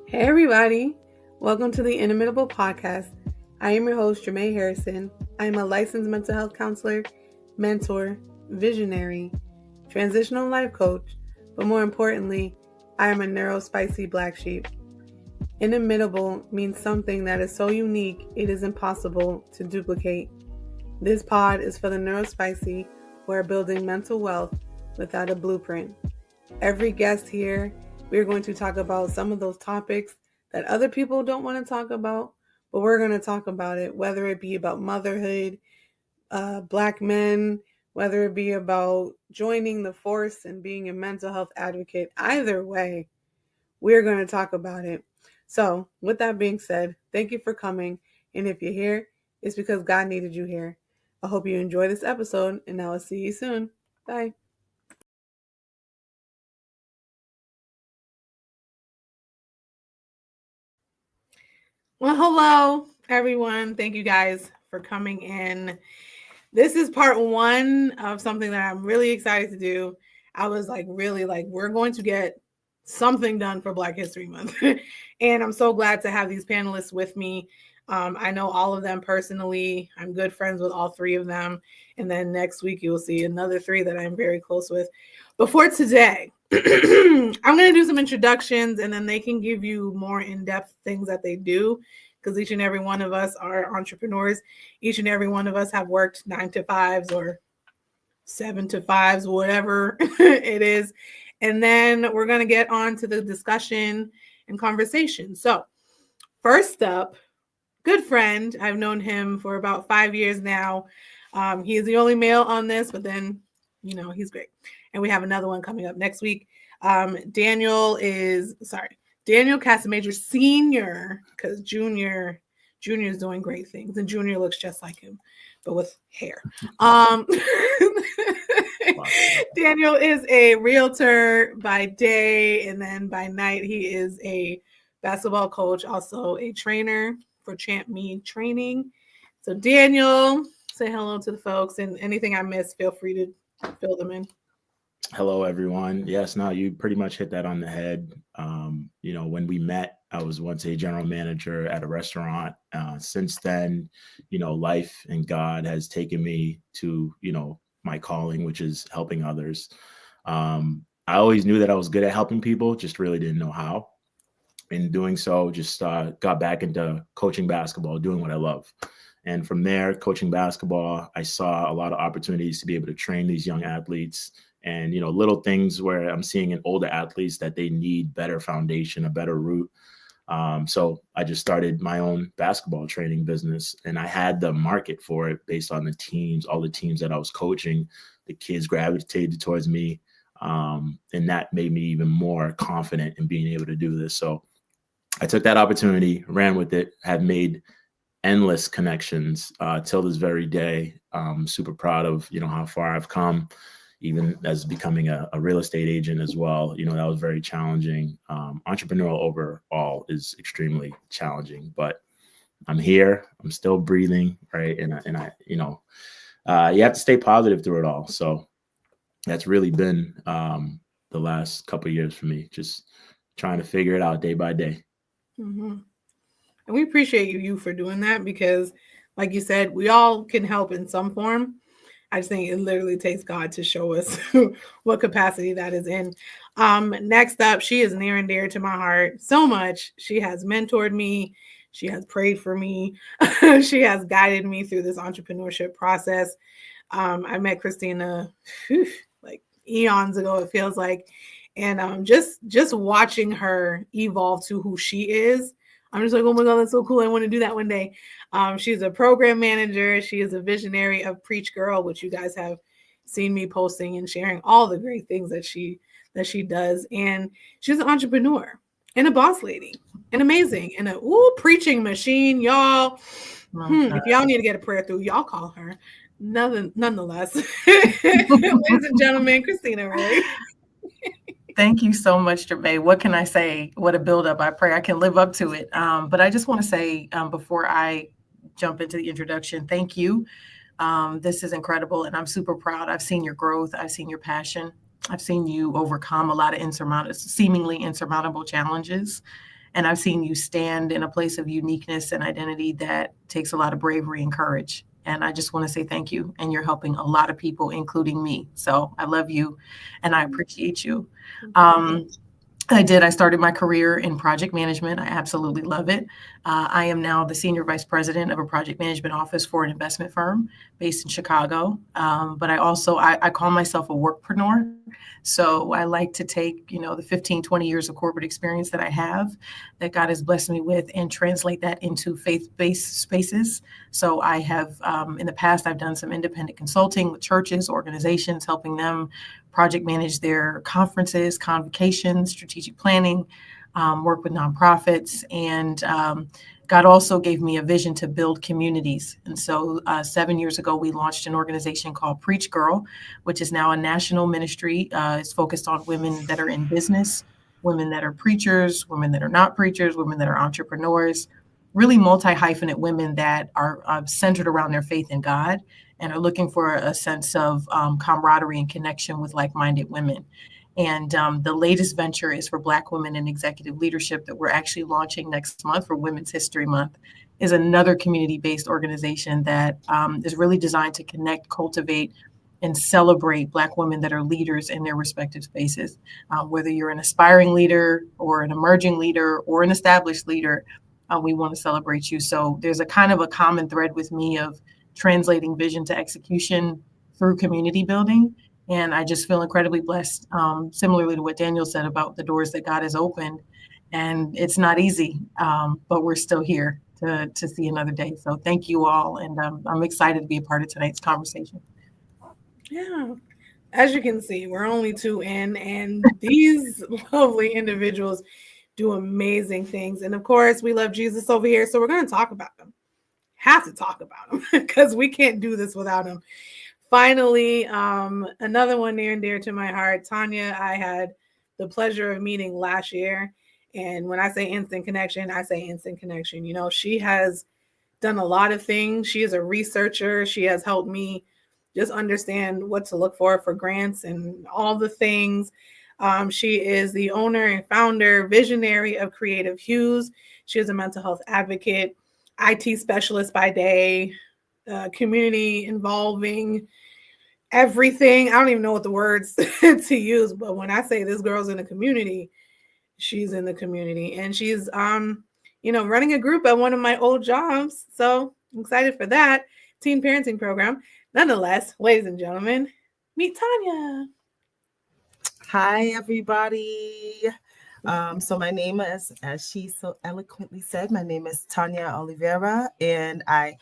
Hey everybody, welcome to the Inimitable podcast. I am your host, Jermaine Harrison. I am a licensed mental health counselor, mentor, visionary, transitional life coach, but more importantly, I am a neurospicy black sheep. Inimitable means something that is so unique it is impossible to duplicate. This pod is for the neurospicy who are building mental wealth without a blueprint. Every guest here, we're going to talk about some of those topics that other people don't want to talk about, but we're going to talk about it, whether it be about motherhood, Black men, whether it be about joining the force and being a mental health advocate. Either way, we're going to talk about it. So, with that being said, thank you for coming. And if you're here, it's because God needed you here. I hope you enjoy this episode, and I will see you soon. Bye. Well, hello, everyone. Thank you guys for coming in. This is part one of something that I'm really excited to do. I was we're going to get something done for Black History Month. And I'm so glad to have these panelists with me. I know all of them personally. I'm good friends with all three of them. And then next week, you'll see another three that I'm very close with. But for today, I'm going to do some introductions and then they can give you more in-depth things that they do, because each and every one of us are entrepreneurs. Each and every one of us have worked 9 to 5s or 7 to 5s, whatever it is. And then we're going to get on to the discussion and conversation. So first up, good friend. I've known him for about 5 years now. He is the only male on this, but then, he's great. And we have another one coming up next week. Daniel Cassamajor Senior, because Junior is doing great things, and Junior looks just like him, but with hair. Daniel is a realtor by day, and then by night he is a basketball coach, also a trainer for Champ Me Training. So Daniel, say hello to the folks, and anything I missed, feel free to fill them in. Hello, everyone. Yes, no, you pretty much hit that on the head. When we met, I was once a general manager at a restaurant. Since then, life and God has taken me to, my calling, which is helping others. I always knew that I was good at helping people, just really didn't know how. In doing so, just got back into coaching basketball, doing what I love. And from there, coaching basketball, I saw a lot of opportunities to be able to train these young athletes and, little things where I'm seeing in older athletes that they need better foundation, a better root. So I just started my own basketball training business, and I had the market for it based on the teams, all the teams that I was coaching. The kids gravitated towards me. And that made me even more confident in being able to do this. So I took that opportunity, ran with it, have made endless connections till this very day. Super proud of, how far I've come, even as becoming a real estate agent as well. That was very challenging. Entrepreneurial overall is extremely challenging, but I'm here, I'm still breathing, right? And I you have to stay positive through it all. So that's really been the last couple of years for me, just trying to figure it out day by day. Mm-hmm. And we appreciate you for doing that, because like you said, we all can help in some form. I just think it literally takes God to show us what capacity that is in. Next up, she is near and dear to my heart so much. She has mentored me. She has prayed for me. She has guided me through this entrepreneurship process. I met Christina like eons ago, it feels like. And just watching her evolve to who she is, I'm just like, oh my God, that's so cool. I want to do that one day. She's a program manager. She is a visionary of Preach Girl, which you guys have seen me posting and sharing all the great things that she does. And she's an entrepreneur and a boss lady and amazing and a preaching machine, y'all. If y'all need to get a prayer through, y'all call her. Nonetheless, ladies and gentlemen, Christina Raye. Thank you so much, Jermaine. What can I say? What a buildup. I pray I can live up to it. But I just want to say, before I jump into the introduction, thank you. This is incredible, and I'm super proud. I've seen your growth. I've seen your passion. I've seen you overcome a lot of seemingly insurmountable challenges. And I've seen you stand in a place of uniqueness and identity that takes a lot of bravery and courage. And I just want to say thank you. And you're helping a lot of people, including me. So I love you and I appreciate you. I started my career in project management. I absolutely love it. I am now the senior vice president of a project management office for an investment firm based in Chicago. But I call myself a workpreneur. So I like to take, the 15, 20 years of corporate experience that I have, that God has blessed me with, and translate that into faith-based spaces. So I have, in the past, I've done some independent consulting with churches, organizations, helping them project manage their conferences, convocations, strategic planning, work with nonprofits. And God also gave me a vision to build communities. And so 7 years ago, we launched an organization called Preach Girl, which is now a national ministry. It's focused on women that are in business, women that are preachers, women that are not preachers, women that are entrepreneurs, really multi-hyphenate women that are centered around their faith in God and are looking for a sense of camaraderie and connection with like-minded women. And the latest venture is for Black women in executive leadership that we're actually launching next month for Women's History Month, is another community-based organization that is really designed to connect, cultivate, and celebrate Black women that are leaders in their respective spaces. Whether you're an aspiring leader or an emerging leader or an established leader, we want to celebrate you. So there's a kind of a common thread with me of translating vision to execution through community building. And I just feel incredibly blessed, similarly to what Daniel said about the doors that God has opened. And it's not easy, but we're still here to see another day. So thank you all. And I'm excited to be a part of tonight's conversation. Yeah. As you can see, we're only 2 in, and these lovely individuals do amazing things. And of course, we love Jesus over here, so we're going to talk about them. Have to talk about them because we can't do this without them. Finally, another one near and dear to my heart, Tanya, I had the pleasure of meeting last year. And when I say instant connection, I say instant connection. She has done a lot of things. She is a researcher. She has helped me just understand what to look for grants and all the things. She is the owner and founder, visionary of Creative Hues. She is a mental health advocate, IT specialist by day, community involving everything. I don't even know what the words to use, but when I say this girl's in the community, she's in the community. And she's running a group at one of my old jobs. So I'm excited for that teen parenting program. Nonetheless, ladies and gentlemen, meet Tanya. Hi, everybody. So my name is, as she so eloquently said, my name is Tanya Oliveira, and I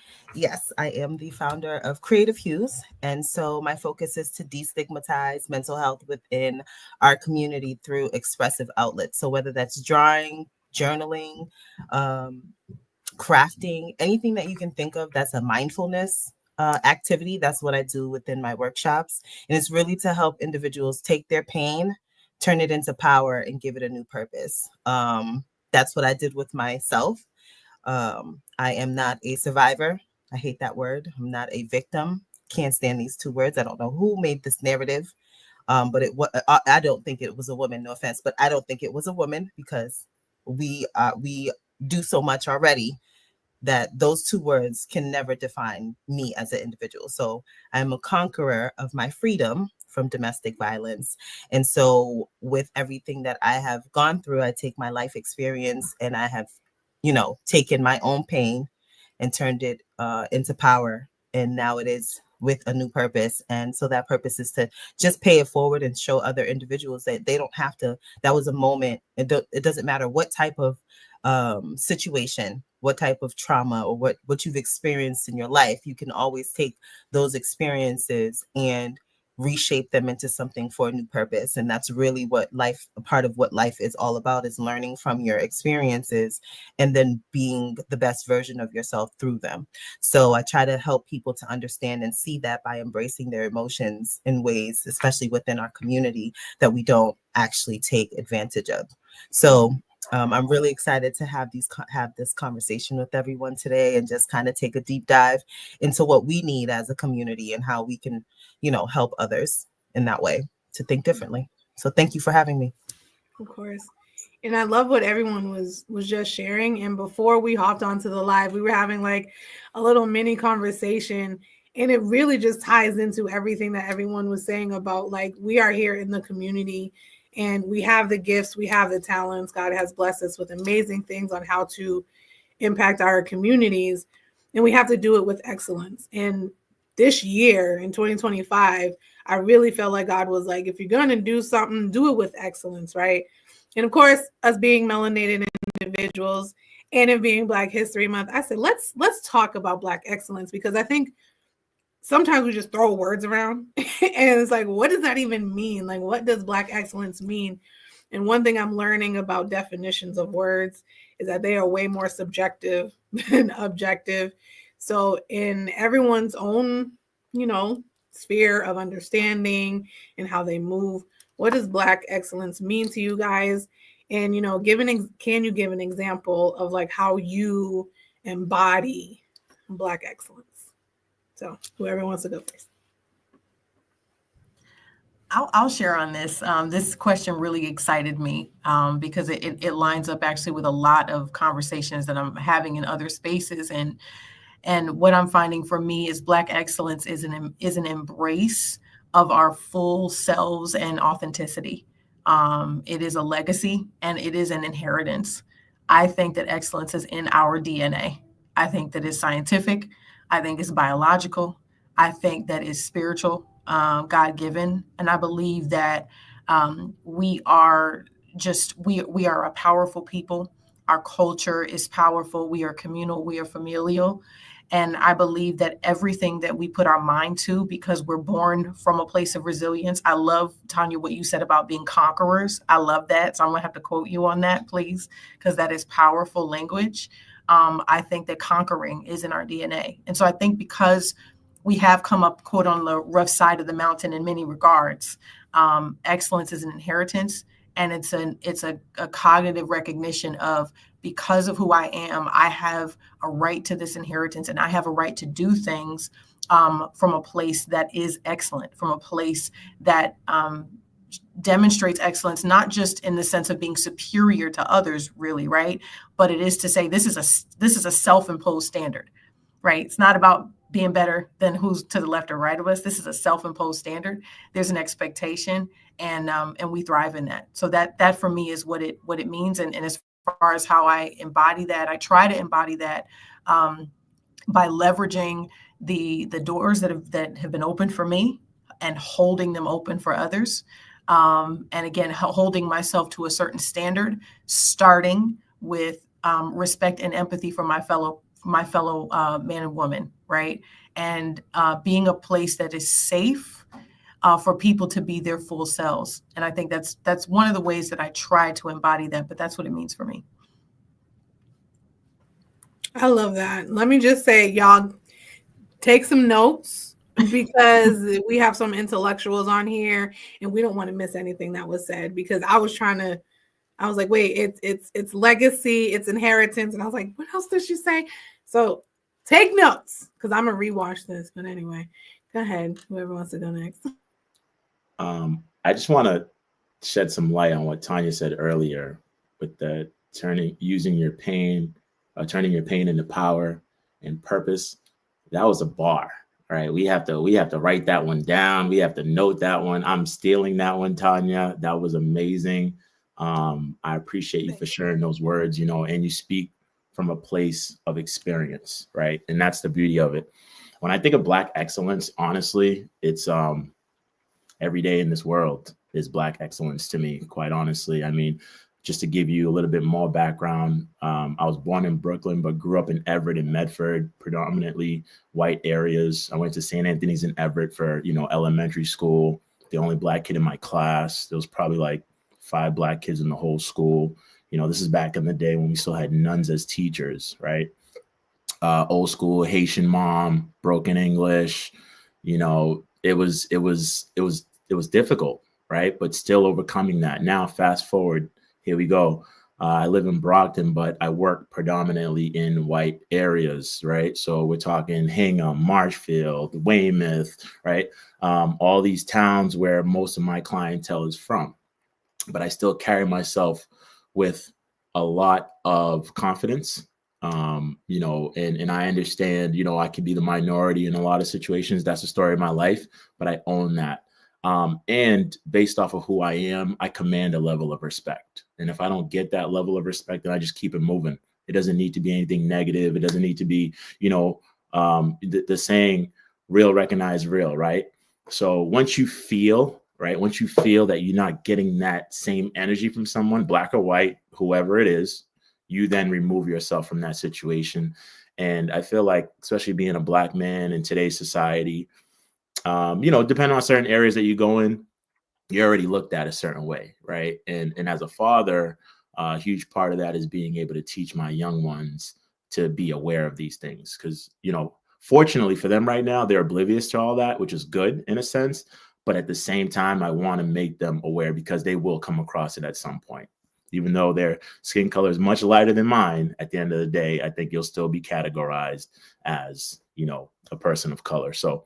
am the founder of Creative Hues. And so my focus is to destigmatize mental health within our community through expressive outlets. So whether that's drawing, journaling, crafting, anything that you can think of that's a mindfulness activity, that's what I do within my workshops. And it's really to help individuals take their pain, turn it into power, and give it a new purpose. That's what I did with myself. I am not a survivor. I hate that word. I'm not a victim. Can't stand these two words. I don't know who made this narrative, but I don't think it was a woman. No offense, but I don't think it was a woman, because we do so much already that those two words can never define me as an individual. So I'm a conqueror of my freedom from domestic violence. And so with everything that I have gone through, I take my life experience and I have, taken my own pain and turned it into power. And now it is with a new purpose. And so that purpose is to just pay it forward and show other individuals that they don't have to, that was a moment. It doesn't matter what type of situation, what type of trauma, or what you've experienced in your life. You can always take those experiences and reshape them into something for a new purpose. And that's really a part of what life is all about, is learning from your experiences and then being the best version of yourself through them. So I try to help people to understand and see that by embracing their emotions in ways, especially within our community, that we don't actually take advantage of. So I'm really excited to have this conversation with everyone today, and just kind of take a deep dive into what we need as a community and how we can, help others in that way to think differently. So thank you for having me. Of course. And I love what everyone was just sharing. And before we hopped onto the live, we were having like a little mini conversation, and it really just ties into everything that everyone was saying about like we are here in the community and we have the gifts, we have the talents. God has blessed us with amazing things on how to impact our communities, and we have to do it with excellence. And this year in 2025, I really felt like God was like, if you're going to do something, do it with excellence, right? And of course, us being melanated individuals and it being Black History Month, I said, let's talk about Black excellence, because I think sometimes we just throw words around and it's like, what does that even mean? Like, what does Black excellence mean? And one thing I'm learning about definitions of words is that they are way more subjective than objective. So in everyone's own, sphere of understanding and how they move, what does Black excellence mean to you guys? And, can you give an example of like how you embody Black excellence? So whoever wants to go first. I'll share on this. This question really excited me because it lines up actually with a lot of conversations that I'm having in other spaces. And what I'm finding for me is Black excellence is an embrace of our full selves and authenticity. It is a legacy and it is an inheritance. I think that excellence is in our DNA. I think that it's scientific. I think it's biological. I think that it's spiritual, God-given. And I believe that we are a powerful people. Our culture is powerful. We are communal. We are familial. And I believe that everything that we put our mind to, because we're born from a place of resilience. I love, Tanya, what you said about being conquerors. I love that. So I'm going to have to quote you on that, please, because that is powerful language. I think that conquering is in our DNA. And so I think because we have come up, quote, on the rough side of the mountain in many regards, excellence is an inheritance. And it's a cognitive recognition of, because of who I am, I have a right to this inheritance, and I have a right to do things from a place that is excellent, from a place that demonstrates excellence, not just in the sense of being superior to others, really, right? But it is to say this is a self-imposed standard, right? It's not about being better than who's to the left or right of us. This is a self-imposed standard. There's an expectation, and we thrive in that. So that for me is what it means. And as far as how I embody that, I try to embody that by leveraging the doors that have been opened for me and holding them open for others. And again, holding myself to a certain standard, starting with respect and empathy for my fellow man and woman, right? And being a place that is safe for people to be their full selves. And I think that's one of the ways that I try to embody that, but that's what it means for me. I love that. Let me just say, y'all, take some notes, because we have some intellectuals on here and we don't want to miss anything that was said, because I was like, wait, it's legacy, it's inheritance. And I was like, what else did she say? So take notes, because I'm going to rewatch this. But anyway, go ahead. Whoever wants to go next. I just want to shed some light on what Tanya said earlier with the turning your pain into power and purpose. That was a bar, right? We have to write that one down. We have to note that one. I'm stealing that one, Tanya. That was amazing. I appreciate you for sharing those words, and you speak from a place of experience, right? And that's the beauty of it. When I think of Black excellence, honestly, it's every day in this world is Black excellence to me, quite honestly. I mean, just to give you a little bit more background, I was born in Brooklyn, but grew up in Everett and Medford, predominantly white areas. I went to St. Anthony's in Everett for, elementary school. The only Black kid in my class. There was probably like 5 Black kids in the whole school. This is back in the day when we still had nuns as teachers, right? Old school Haitian mom, broken English. It was difficult, right? But still overcoming that. Now, fast forward, here we go. I live in Brockton, but I work predominantly in white areas, right? So we're talking Hingham, Marshfield, Weymouth, right? All these towns where most of my clientele is from. But I still carry myself with a lot of confidence. You know, and I understand, you know, I could be the minority in a lot of situations. That's the story of my life, but I own that. And based off of who I am, I command a level of respect. And if I don't get that level of respect, then I just keep it moving. It doesn't need to be anything negative. It doesn't need to be, you know, the saying, real recognize real, right? So once you feel, right, once you feel that you're not getting that same energy from someone, black or white, whoever it is, you then remove yourself from that situation. And I feel like, especially being a black man in today's society, you know, depending on certain areas that you go in, you're already looked at a certain way, right? And as a father, a huge part of that is being able to teach my young ones to be aware of these things. Because, you know, fortunately for them right now, they're oblivious to all that, which is good in a sense. But at the same time, I want to make them aware because they will come across it at some point. Even though their skin color is much lighter than mine, at the end of the day, I think you'll still be categorized as, you know, a person of color. So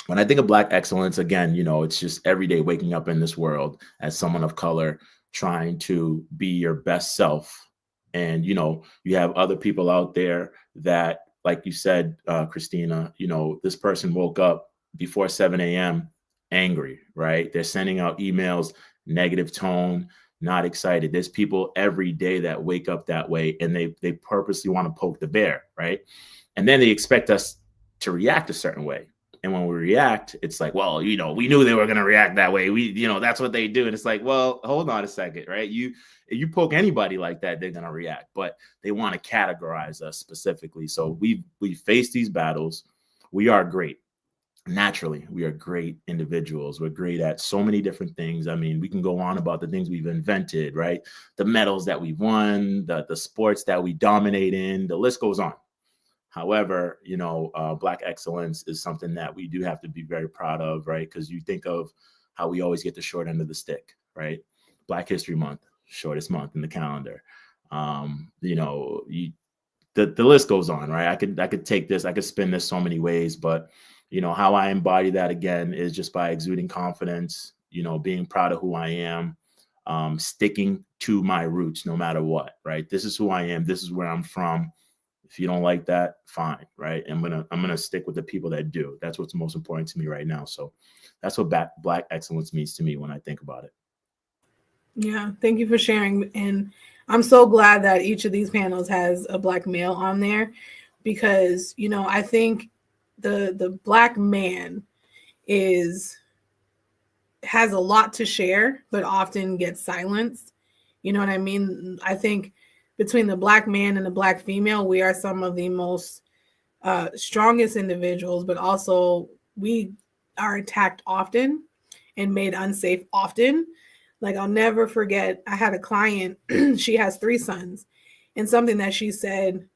when I think of Black excellence, again, you know, it's just every day waking up in this world as someone of color, trying to be your best self. And, you know, you have other people out there that, like you said, Christina, you know, this person woke up before 7 a.m. angry, right? They're sending out emails, negative tone, not excited. There's people every day that wake up that way, and they purposely want to poke the bear, right? And then they expect us to react a certain way. And when we react, it's like, well, you know, we knew they were going to react that way. We, you know, that's what they do. And it's like, well, hold on a second, right? You poke anybody like that, they're going to react, but they want to categorize us specifically. So we face these battles. We are great. Naturally, we are great individuals. We're great at so many different things. I mean, we can go on about the things we've invented, right? The medals that we've won, the sports that we dominate in, the list goes on. However, you know, Black excellence is something that we do have to be very proud of, right? Because you think of how we always get the short end of the stick, right? Black History Month, shortest month in the calendar. You know, the list goes on, right? I could take this, I could spin this so many ways, but you know, how I embody that again is just by exuding confidence, you know, being proud of who I am, sticking to my roots no matter what, right? This is who I am. This is where I'm from. If you don't like that, fine, right? I'm gonna stick with the people that do. That's what's most important to me right now. So that's what Black excellence means to me when I think about it. Yeah, thank you for sharing. And I'm so glad that each of these panels has a Black male on there, because, you know, I think the Black man has a lot to share, but often gets silenced. You know what I mean? I think between the Black man and the Black female, we are some of the most strongest individuals, but also we are attacked often and made unsafe often. Like, I'll never forget, I had a client, she has 3 sons, and something that she said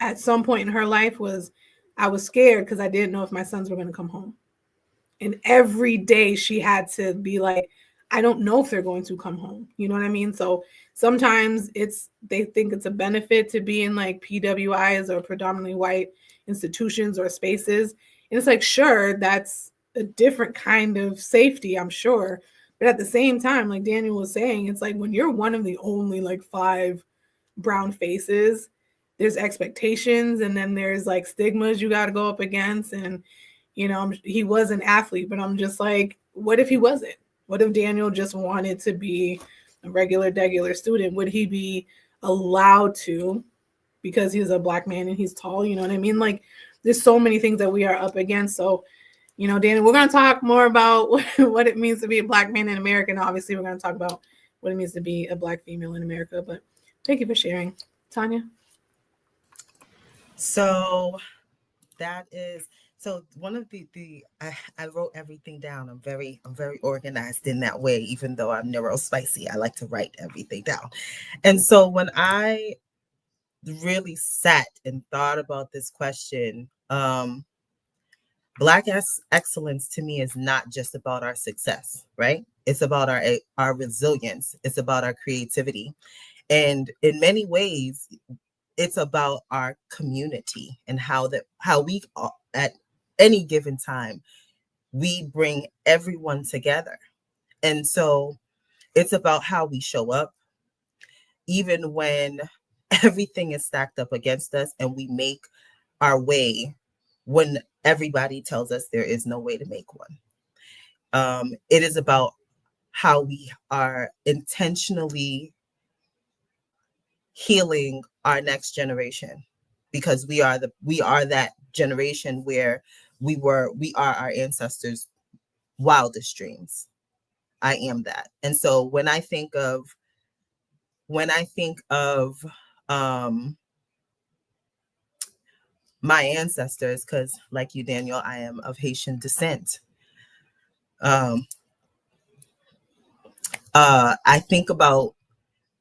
at some point in her life was, I was scared because I didn't know if my sons were going to come home. And every day she had to be like, I don't know if they're going to come home. You know what I mean? So sometimes they think it's a benefit to be in like PWIs or predominantly white institutions or spaces. And it's like, sure, that's a different kind of safety, I'm sure. But at the same time, like Daniel was saying, it's like when you're one of the only like 5 brown faces, there's expectations, and then there's like stigmas you got to go up against. And, you know, he was an athlete, but I'm just like, what if he wasn't? What if Daniel just wanted to be a regular student? Would he be allowed to, because he's a Black man and he's tall? You know what I mean? Like, there's so many things that we are up against. So, you know, Daniel, we're going to talk more about what it means to be a Black man in America. And obviously, we're going to talk about what it means to be a Black female in America. But thank you for sharing. Tanya? So that is, so one of I wrote everything down. I'm very organized in that way, even though I'm neurospicy. I like to write everything down. And so when I really sat and thought about this question, Black excellence to me is not just about our success, right? It's about our resilience. It's about our creativity. And in many ways, it's about our community and how we at any given time, we bring everyone together. And so it's about how we show up. even when everything is stacked up against us and we make our way when everybody tells us there is no way to make one. It is about how we are intentionally healing our next generation, because we are that generation where we are our ancestors' wildest dreams. I am that. And so when I think of my ancestors, because like you, Daniel, I am of Haitian descent. I think about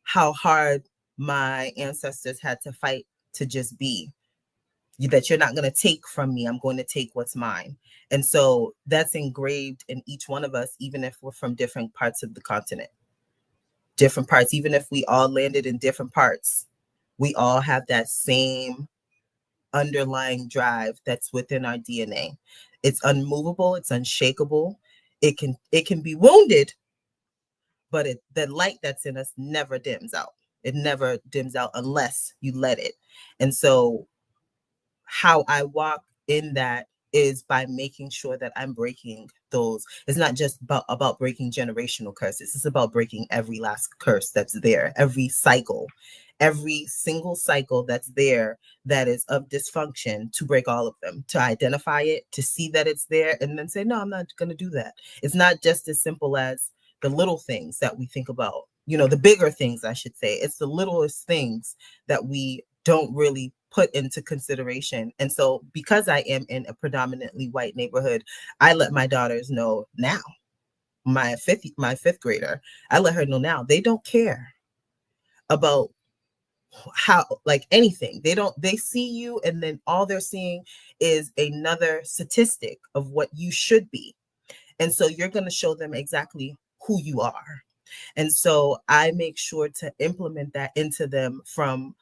how hard my ancestors had to fight to just be. That you're not going to take from me, I'm going to take what's mine. And so that's engraved in each one of us, even if we're from different parts of the continent, different parts, even if we all landed in different parts, we all have that same underlying drive that's within our DNA. It's unmovable, it's unshakable. It can be wounded, but the light that's in us never dims out. It never dims out unless you let it. And so how I walk in that is by making sure that I'm breaking those. It's not just about breaking generational curses. It's about breaking every last curse that's there, every cycle, every single cycle that's there that is of dysfunction, to break all of them, to identify it, to see that it's there, and then say, no, I'm not going to do that. It's not just as simple as the little things that we think about, the bigger things, I should say. It's the littlest things that we don't really put into consideration. And so because I am in a predominantly white neighborhood, I let my daughters know now, my fifth grader, I let her know now, they don't care about how, like, anything. They see you, and then all they're seeing is another statistic of what you should be. And so you're going to show them exactly who you are. And so I make sure to implement that into them from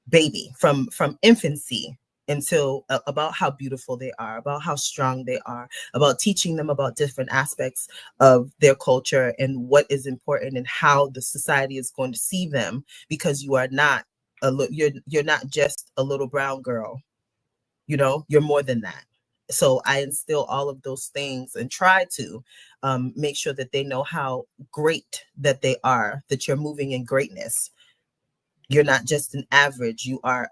baby, from infancy, until about how beautiful they are, about how strong they are, about teaching them about different aspects of their culture and what is important and how the society is going to see them, because you are not you're not just a little brown girl, you're more than that. So I instill all of those things and try to make sure that they know how great that they are, that you're moving in greatness. You're not just an average. You are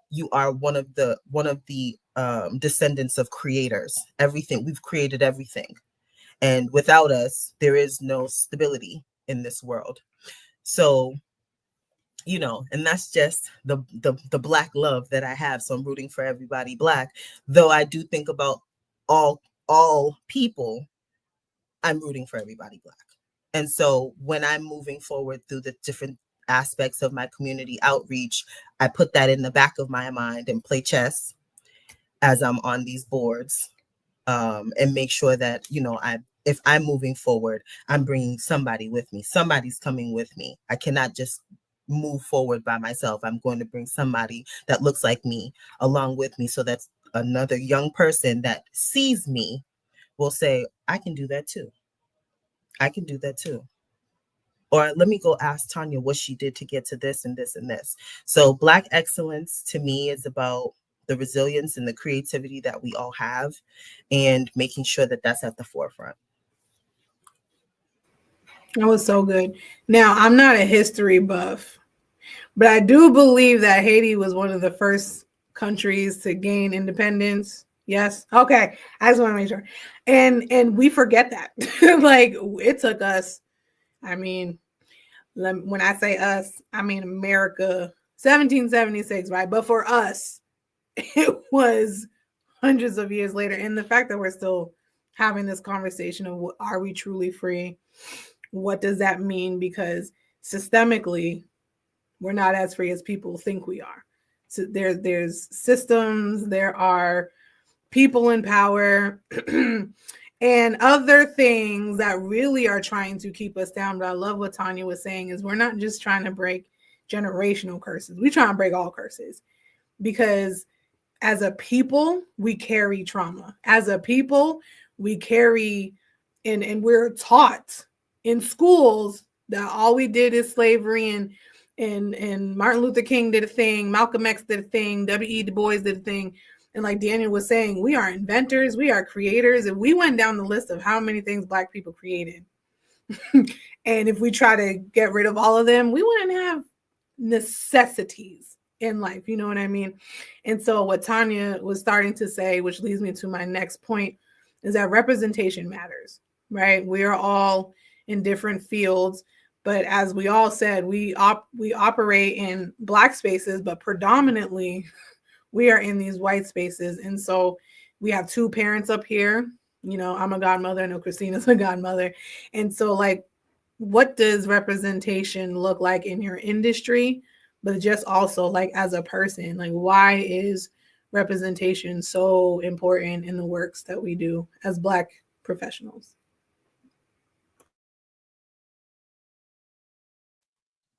one of the descendants of creators. Everything, we've created everything, and without us, there is no stability in this world. So, and that's just the Black love that I have. So I'm rooting for everybody Black, though I do think about all people. I'm rooting for everybody Black. And so when I'm moving forward through the different aspects of my community outreach, I put that in the back of my mind and play chess as I'm on these boards, and make sure that, if I'm moving forward, I'm bringing somebody with me. Somebody's coming with me. I cannot just move forward by myself. I'm going to bring somebody that looks like me along with me, so that's another young person that sees me will say, I can do that too. I can do that too. Or let me go ask Tanya what she did to get to this and this and this. So Black excellence to me is about the resilience and the creativity that we all have, and making sure that that's at the forefront. That was so good. Now, I'm not a history buff, but I do believe that Haiti was one of the first countries to gain independence. Yes. Okay. I just want to make sure. And we forget that. Like, it took us, I mean, when I say us, I mean America, 1776, right? But for us, it was hundreds of years later. And the fact that we're still having this conversation of, are we truly free? What does that mean? Because systemically, we're not as free as people think we are. So there's systems, there are people in power and other things that really are trying to keep us down. But I love what Tanya was saying, is we're not just trying to break generational curses. We're trying to break all curses, because as a people, we carry trauma. As a people, we carry, and we're taught in schools that all we did is slavery, and Martin Luther King did a thing, Malcolm X did a thing, W.E. Du Bois did a thing. And like Daniel was saying, we are inventors, we are creators. And we went down the list of how many things Black people created. And if we try to get rid of all of them, we wouldn't have necessities in life. You know what I mean? And so what Tanya was starting to say, which leads me to my next point, is that representation matters, right? We are all in different fields. But as we all said, we operate in Black spaces, but predominantly we are in these white spaces. And so we have two parents up here. You know, I'm a godmother. I know Christina's a godmother. And so like, what does representation look like in your industry? But just also like as a person, like why is representation so important in the works that we do as Black professionals?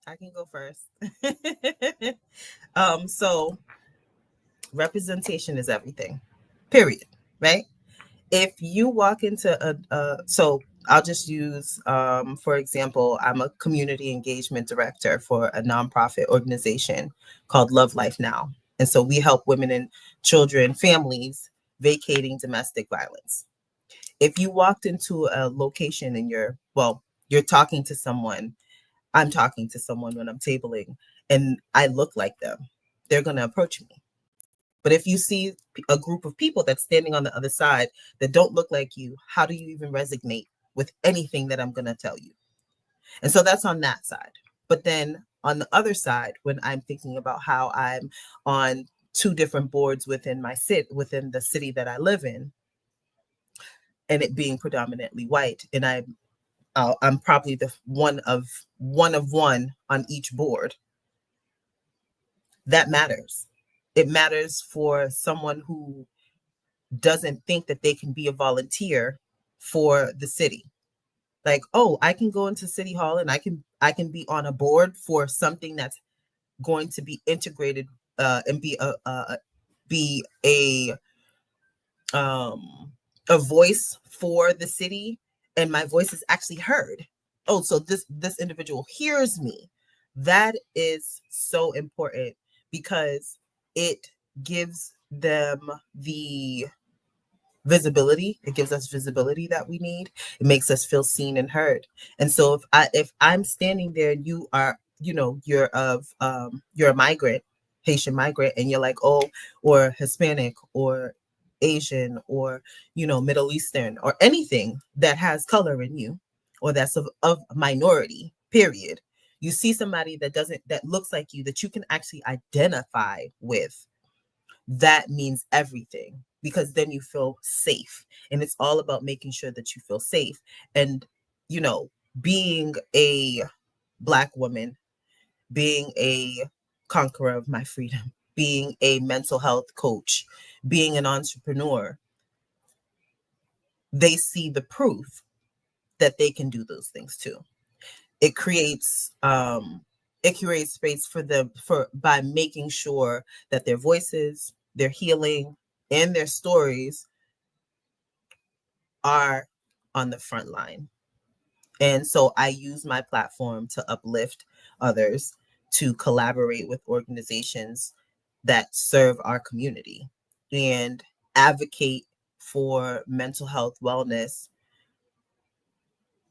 I can go first. So representation is everything, period, right? If you walk into so I'll just use, for example, I'm a community engagement director for a nonprofit organization called Love Life Now. And so we help women and children, families vacating domestic violence. If you walked into a location and you're talking to someone, I'm talking to someone when I'm tabling and I look like them, they're going to approach me. But if you see a group of people that's standing on the other side that don't look like you, how do you even resonate with anything that I'm going to tell you? And so that's on that side. But then on the other side, when I'm thinking about how I'm on two different boards within within the city that I live in, and it being predominantly white, and I'm probably the one of one on each board, that matters. It matters for someone who doesn't think that they can be a volunteer for the city. Like, oh, I can go into City Hall and I can be on a board for something that's going to be integrated and be a voice for the city, and my voice is actually heard. Oh, so this individual hears me. That is so important because it gives them the visibility. It gives us visibility that we need. It makes us feel seen and heard. And so if I'm standing there and you are, you're a migrant, Haitian migrant, and you're like, oh, or Hispanic or Asian or, Middle Eastern or anything that has color in you or that's of minority, period. You see somebody that looks like you, that you can actually identify with, that means everything, because then you feel safe. And it's all about making sure that you feel safe. And, being a Black woman, being a conqueror of my freedom, being a mental health coach, being an entrepreneur, they see the proof that they can do those things too. It creates space for them by making sure that their voices, their healing, and their stories are on the front line. And so I use my platform to uplift others, to collaborate with organizations that serve our community and advocate for mental health wellness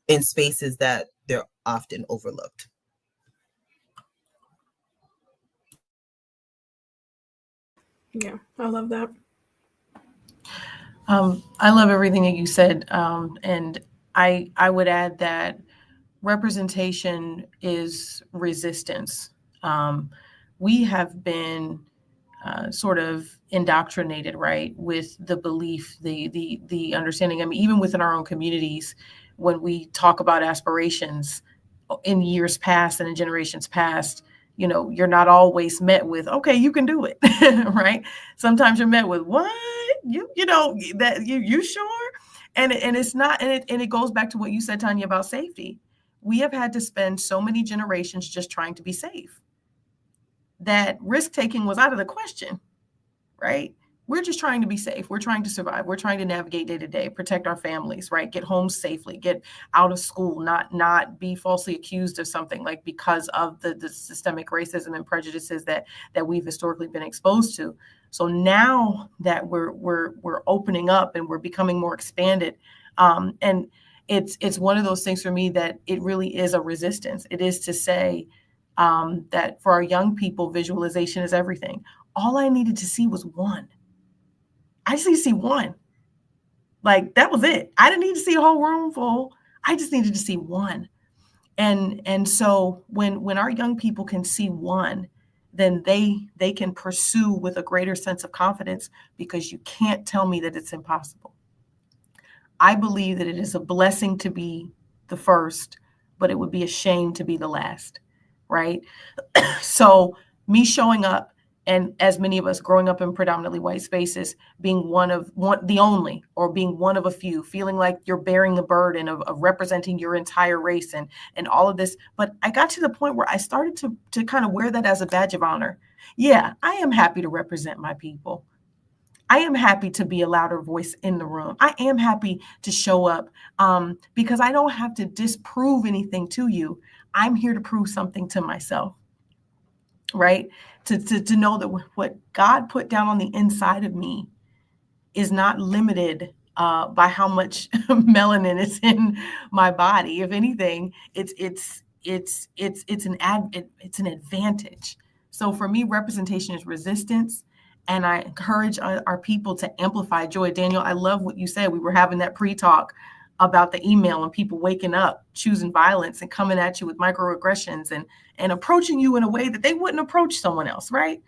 in spaces that they're often overlooked. Yeah, I love that. I love everything that you said. And I would add that representation is resistance. We have been sort of indoctrinated, right, with the belief, the understanding. I mean, even within our own communities, when we talk about aspirations in years past and in generations past, you're not always met with, okay, you can do it, right? Sometimes you're met with, what? You sure? And it's not, and it goes back to what you said, Tanya, about safety. We have had to spend so many generations just trying to be safe that risk taking was out of the question, right? we're just trying to be safe. We're trying to survive. We're trying to navigate day to day, protect our families, right? Get home safely, get out of school, not be falsely accused of something, like because of the systemic racism and prejudices that we've historically been exposed to. So now that we're opening up and we're becoming more expanded, and it's one of those things for me that it really is a resistance. It is to say that for our young people, visualization is everything. All I needed to see was one. I just need to see one. Like, that was it. I didn't need to see a whole room full. I just needed to see one. And so when our young people can see one, then they can pursue with a greater sense of confidence, because you can't tell me that it's impossible. I believe that it is a blessing to be the first, but it would be a shame to be the last, right? So me showing up, and as many of us growing up in predominantly white spaces, being the only, or being one of a few, feeling like you're bearing the burden of representing your entire race and all of this. But I got to the point where I started to kind of wear that as a badge of honor. Yeah, I am happy to represent my people. I am happy to be a louder voice in the room. I am happy to show up because I don't have to disprove anything to you. I'm here to prove something to myself, right? To know that what God put down on the inside of me is not limited by how much melanin is in my body. If anything, it's an advantage. So for me, representation is resistance. And I encourage our people to amplify joy. Daniel, I love what you said. We were having that pre-talk about the email and people waking up, choosing violence and coming at you with microaggressions and approaching you in a way that they wouldn't approach someone else, right?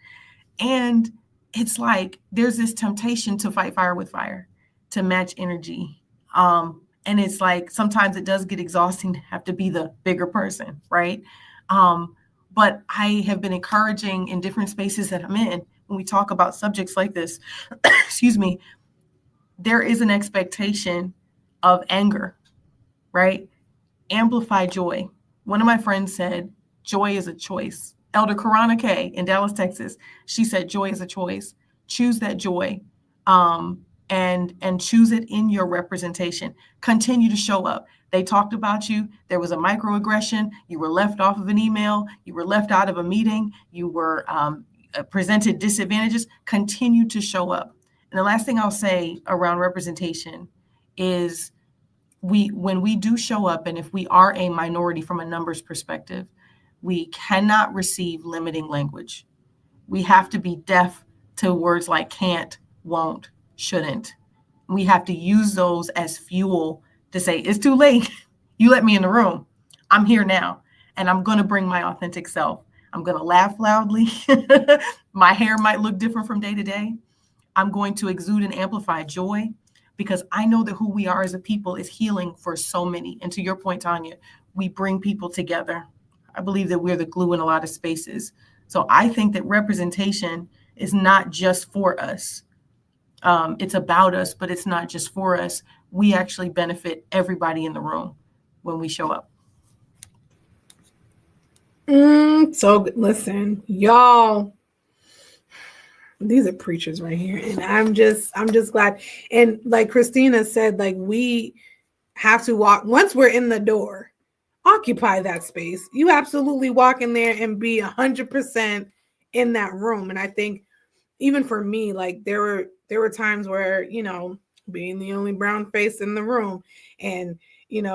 And it's like there's this temptation to fight fire with fire, to match energy. And it's like sometimes it does get exhausting to have to be the bigger person, right? But I have been encouraging in different spaces that I'm in, when we talk about subjects like this, excuse me, there is an expectation of anger, right? Amplify joy. One of my friends said, joy is a choice. Elder Karana K in Dallas, Texas, she said, joy is a choice. Choose that joy and choose it in your representation. Continue to show up. They talked about you. There was a microaggression. You were left off of an email. You were left out of a meeting. You were presented disadvantages. Continue to show up. And the last thing I'll say around representation is when we do show up, and if we are a minority from a numbers perspective, we cannot receive limiting language. We have to be deaf to words like can't, won't, shouldn't. We have to use those as fuel to say, it's too late. You let me in the room. I'm here now, and I'm going to bring my authentic self. I'm going to laugh loudly. My hair might look different from day to day. I'm going to exude and amplify joy, because I know that who we are as a people is healing for so many. And to your point, Tanya, we bring people together. I believe that we're the glue in a lot of spaces. So I think that representation is not just for us. It's about us, but it's not just for us. We actually benefit everybody in the room when we show up. So listen, y'all, these are preachers right here. And I'm just glad. And like Christina said, like we have to walk, once we're in the door, occupy that space. You absolutely walk in there and be 100% in that room. And I think even for me, like there were times where, being the only brown face in the room and,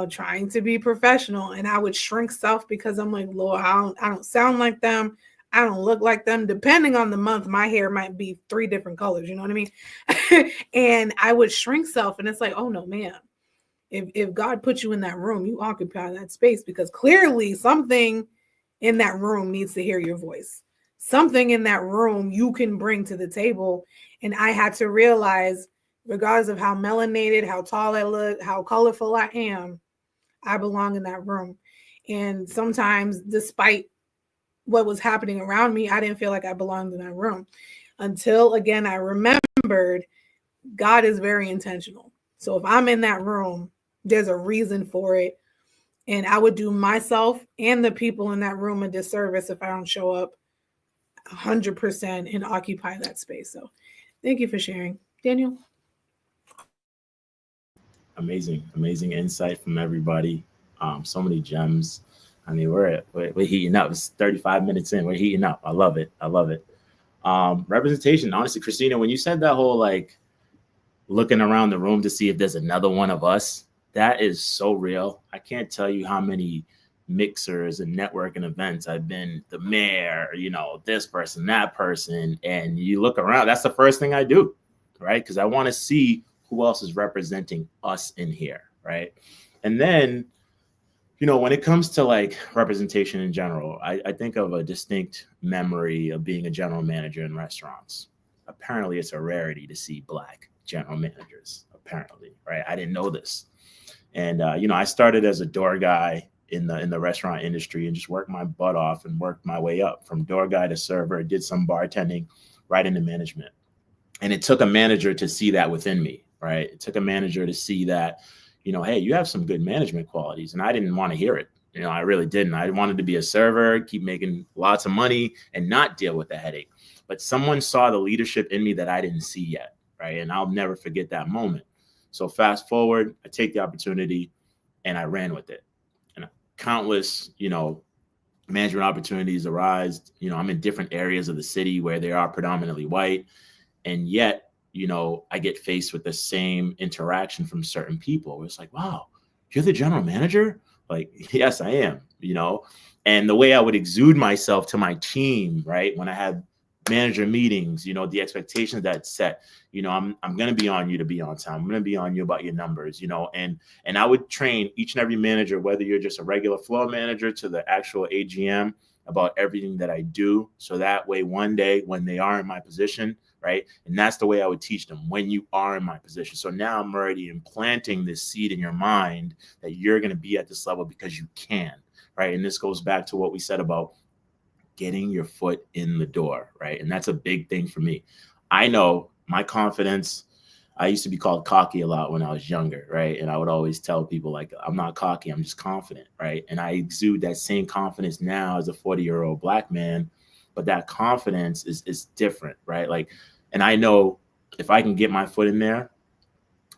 trying to be professional, and I would shrink self because I'm like, Lord, I don't sound like them. I don't look like them. Depending on the month, my hair might be 3 different colors. You know what I mean? And I would shrink self. And it's like, oh no, ma'am. If God put you in that room, you occupy that space, because clearly something in that room needs to hear your voice. Something in that room you can bring to the table. And I had to realize, regardless of how melanated, how tall I look, how colorful I am, I belong in that room. And sometimes, despite what was happening around me, I didn't feel like I belonged in that room until, again, I remembered God is very intentional. So if I'm in that room, there's a reason for it. And I would do myself and the people in that room a disservice if I don't show up 100% and occupy that space. So Thank you for sharing. Daniel? Amazing insight from everybody. So many gems. I mean, we're heating up. It's 35 minutes in. We're heating up. I love it. Representation. Honestly, Christina, when you said that whole like looking around the room to see if there's another one of us, that is so real. I can't tell you how many mixers and networking events I've been the mayor, this person, that person, and you look around. That's the first thing I do, right? Because I want to see who else is representing us in here, right? And then, when it comes to like representation in general, I think of a distinct memory of being a general manager in restaurants. Apparently, it's a rarity to see Black general managers, apparently, right? I didn't know this. And, I started as a door guy in the restaurant industry and just worked my butt off and worked my way up from door guy to server, did some bartending, right into management. And it took a manager to see that within me, right? It took a manager to see that, hey, you have some good management qualities. And I didn't want to hear it. I really didn't. I wanted to be a server, keep making lots of money and not deal with the headache. But someone saw the leadership in me that I didn't see yet, right? And I'll never forget that moment. So fast forward, I take the opportunity and I ran with it. And countless, management opportunities arise. I'm in different areas of the city where they are predominantly white. And yet, I get faced with the same interaction from certain people. It's like, wow, you're the general manager? Like, yes, I am, and the way I would exude myself to my team, right? When I had manager meetings, the expectations that set, I'm going to be on you to be on time. I'm going to be on you about your numbers, and I would train each and every manager, whether you're just a regular floor manager to the actual AGM, about everything that I do. So that way, one day when they are in my position, right? And that's the way I would teach them when you are in my position. So now I'm already implanting this seed in your mind that you're going to be at this level because you can, right? And this goes back to what we said about getting your foot in the door, right? And that's a big thing for me. I know my confidence, I used to be called cocky a lot when I was younger, right? And I would always tell people like, I'm not cocky, I'm just confident, right? And I exude that same confidence now as a 40-year-old Black man, but that confidence is different, right? Like, and I know if I can get my foot in there,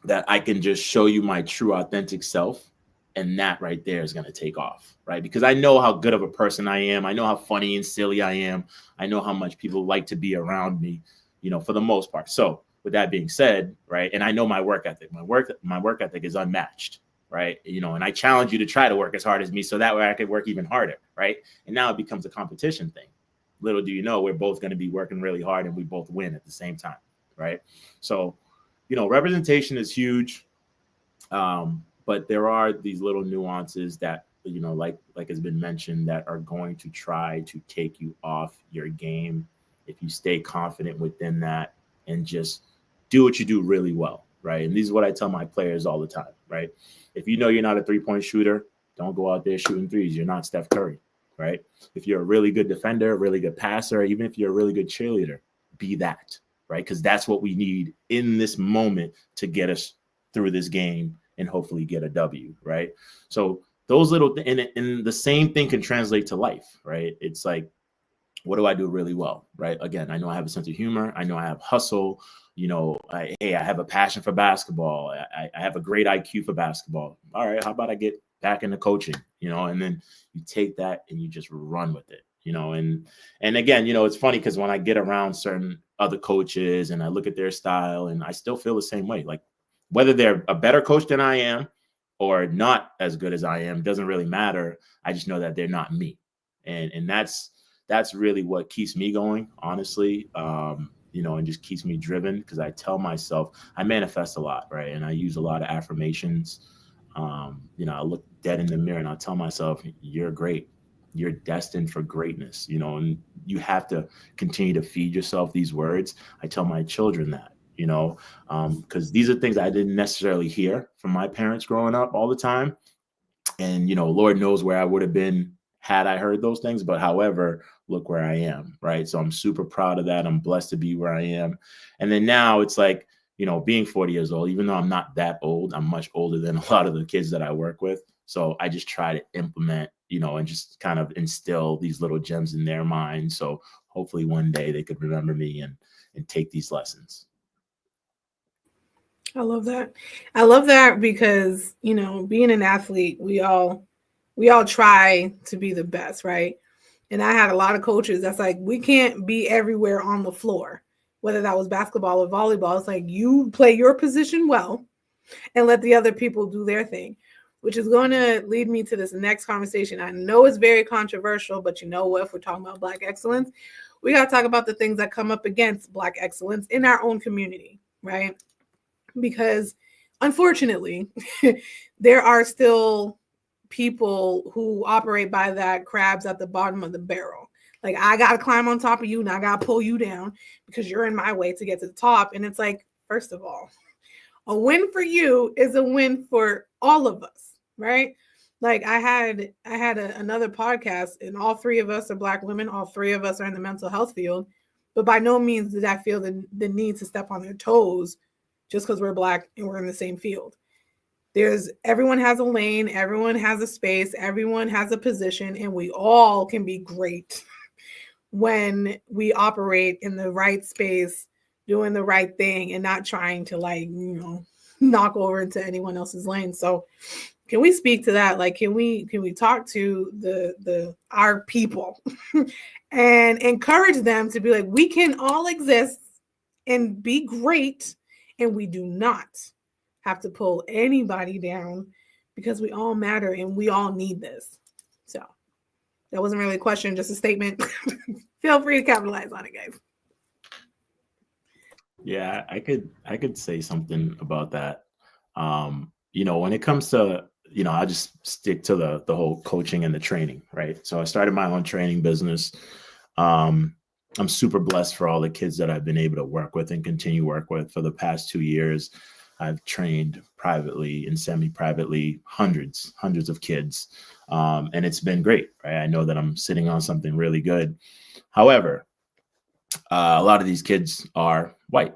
that I can just show you my true authentic self. And that right there is going to take off, right? Because I know how good of a person I am. I know how funny and silly I am. I know how much people like to be around me, for the most part. So with that being said, right, and I know my work ethic. My work ethic is unmatched, right? And I challenge you to try to work as hard as me so that way I could work even harder, right? And now it becomes a competition thing. Little do you know, we're both going to be working really hard and we both win at the same time, right? So, representation is huge. But there are these little nuances that, like has been mentioned, that are going to try to take you off your game if you stay confident within that and just do what you do really well, right? And this is what I tell my players all the time, right? If you know you're not a three-point shooter, don't go out there shooting threes. You're not Steph Curry, right? If you're a really good defender, a really good passer, even if you're a really good cheerleader, be that, right? Because that's what we need in this moment to get us through this game and hopefully get a W, right? So those little and the same thing can translate to life, right? It's like, what do I do really well, right? Again, I know I have a sense of humor. I know I have hustle. I have a passion for basketball. I have a great IQ for basketball. All right, how about I get back into coaching, and then you take that and you just run with it, and again, it's funny because when I get around certain other coaches and I look at their style and I still feel the same way, like whether they're a better coach than I am or not as good as I am, doesn't really matter. I just know that they're not me. And that's really what keeps me going, honestly, and just keeps me driven because I tell myself, I manifest a lot, right? And I use a lot of affirmations. I look dead in the mirror and I tell myself, you're great. You're destined for greatness, and you have to continue to feed yourself these words. I tell my children that, because these are things I didn't necessarily hear from my parents growing up all the time. And, Lord knows where I would have been had I heard those things. But however, look where I am, right? So I'm super proud of that. I'm blessed to be where I am. And then now it's like, being 40 years old, even though I'm not that old, I'm much older than a lot of the kids that I work with. So I just try to implement, and just kind of instill these little gems in their minds. So hopefully one day they could remember me and take these lessons. I love that. I love that because, you know, being an athlete, we all try to be the best, right? And I had a lot of coaches that's like, we can't be everywhere on the floor, whether that was basketball or volleyball. It's like, you play your position well and let the other people do their thing, which is going to lead me to this next conversation. I know it's very controversial, but you know what? If we're talking about Black excellence, we got to talk about the things that come up against Black excellence in our own community, right? Because unfortunately, there are still people who operate by that crabs at the bottom of the barrel. Like, I got to climb on top of you and I got to pull you down because you're in my way to get to the top. And it's like, first of all, a win for you is a win for all of us, right? Like, I had another podcast, and all three of us are Black women. All three of us are in the mental health field, but by no means did I feel the need to step on their toes just because we're Black and we're in the same field. Everyone has a lane, everyone has a space, everyone has a position, and we all can be great when we operate in the right space, doing the right thing, and not trying to, like, you know, knock over into anyone else's lane. So can we speak to that? Like, can we talk to our people and encourage them to be like, we can all exist and be great, and we do not have to pull anybody down because we all matter and we all need this. So that wasn't really a question, just a statement. Feel free to capitalize on it, guys. Yeah, I could say something about that. You know, when it comes to, you know, I just stick to the whole coaching and the training, right? So I started my own training business. I'm super blessed for all the kids that I've been able to work with and continue to work with for the past 2 years. I've trained privately and semi-privately hundreds of kids. And it's been great, right? I know that I'm sitting on something really good. However, a lot of these kids are white,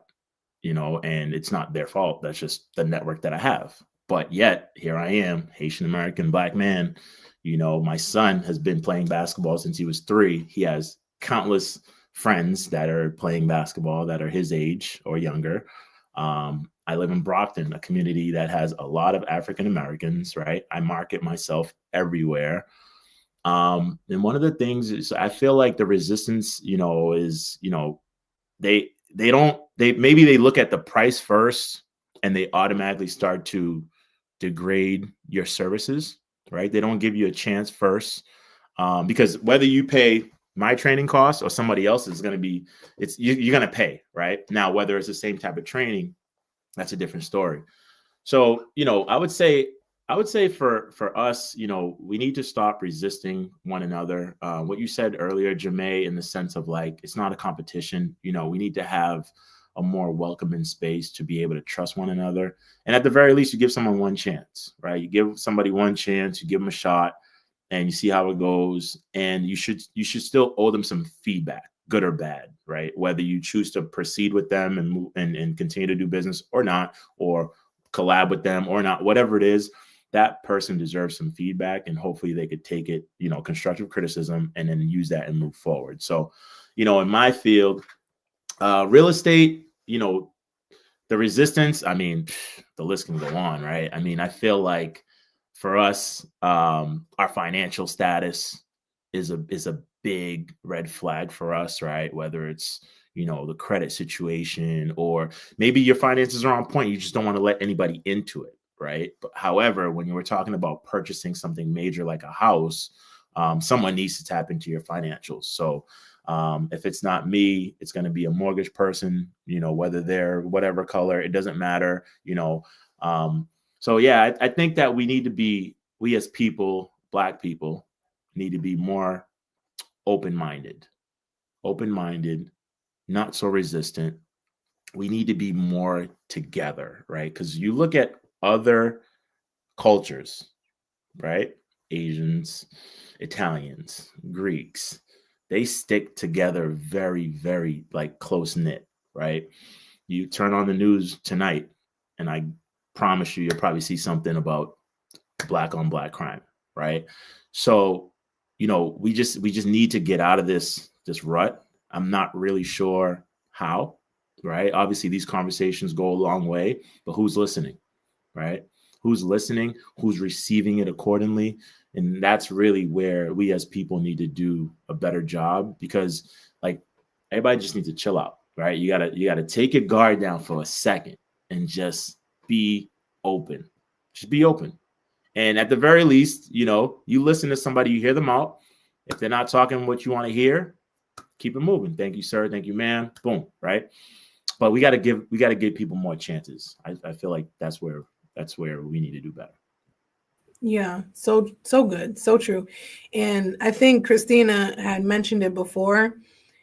you know, and it's not their fault. That's just the network that I have. But yet here I am, Haitian American Black man. You know, my son has been playing basketball since he was 3. He has countless friends that are playing basketball that are his age or younger. I live in Brockton, a community that has a lot of African Americans, right? I market myself everywhere. And one of the things is, I feel like the resistance, you know, is, you know, they maybe they look at the price first and they automatically start to degrade your services, right? They don't give you a chance first, because whether you pay my training costs or somebody else is going to be, you're going to pay, right? Now, whether it's the same type of training, that's a different story. So, you know, I would say for us, you know, we need to stop resisting one another. What you said earlier, Jamae, in the sense of, like, it's not a competition. You know, we need to have a more welcoming space to be able to trust one another. And at the very least, you give someone one chance, right? You give somebody one chance, you give them a shot, and you see how it goes. And you should still owe them some feedback, good or bad, right? Whether you choose to proceed with them and move and continue to do business or not, or collab with them or not, whatever it is, that person deserves some feedback, and hopefully they could take it, you know, constructive criticism, and then use that and move forward. So, you know, in my field, real estate, you know, the resistance, I mean, the list can go on, right? I mean, I feel like for us, our financial status is a big red flag for us, right? Whether it's, you know, the credit situation, or maybe your finances are on point, you just don't want to let anybody into it, right? But however, when you were talking about purchasing something major like a house, someone needs to tap into your financials. So if it's not me, it's going to be a mortgage person, you know, whether they're whatever color, it doesn't matter, you know. So yeah, I think that we as people, Black people, need to be more open-minded, not so resistant. We need to be more together, right? Because you look at other cultures, right? Asians, Italians, Greeks, they stick together very, very, like, close knit, right? You turn on the news tonight, and I promise you'll probably see something about Black on Black crime, right? So, you know, we just need to get out of this rut. I'm not really sure how, right? Obviously, these conversations go a long way, but who's listening, right? Who's listening? Who's receiving it accordingly? And that's really where we as people need to do a better job, because like everybody just needs to chill out, right? You gotta take your guard down for a second and just be open. Just be open. And at the very least, you listen to somebody, you hear them out. If they're not talking what you want to hear, keep it moving. Thank you, sir. Thank you, ma'am. Boom. Right. But we got to give people more chances. I feel like that's where we need to do better. Yeah, so good, so true. And I think Christina had mentioned it before,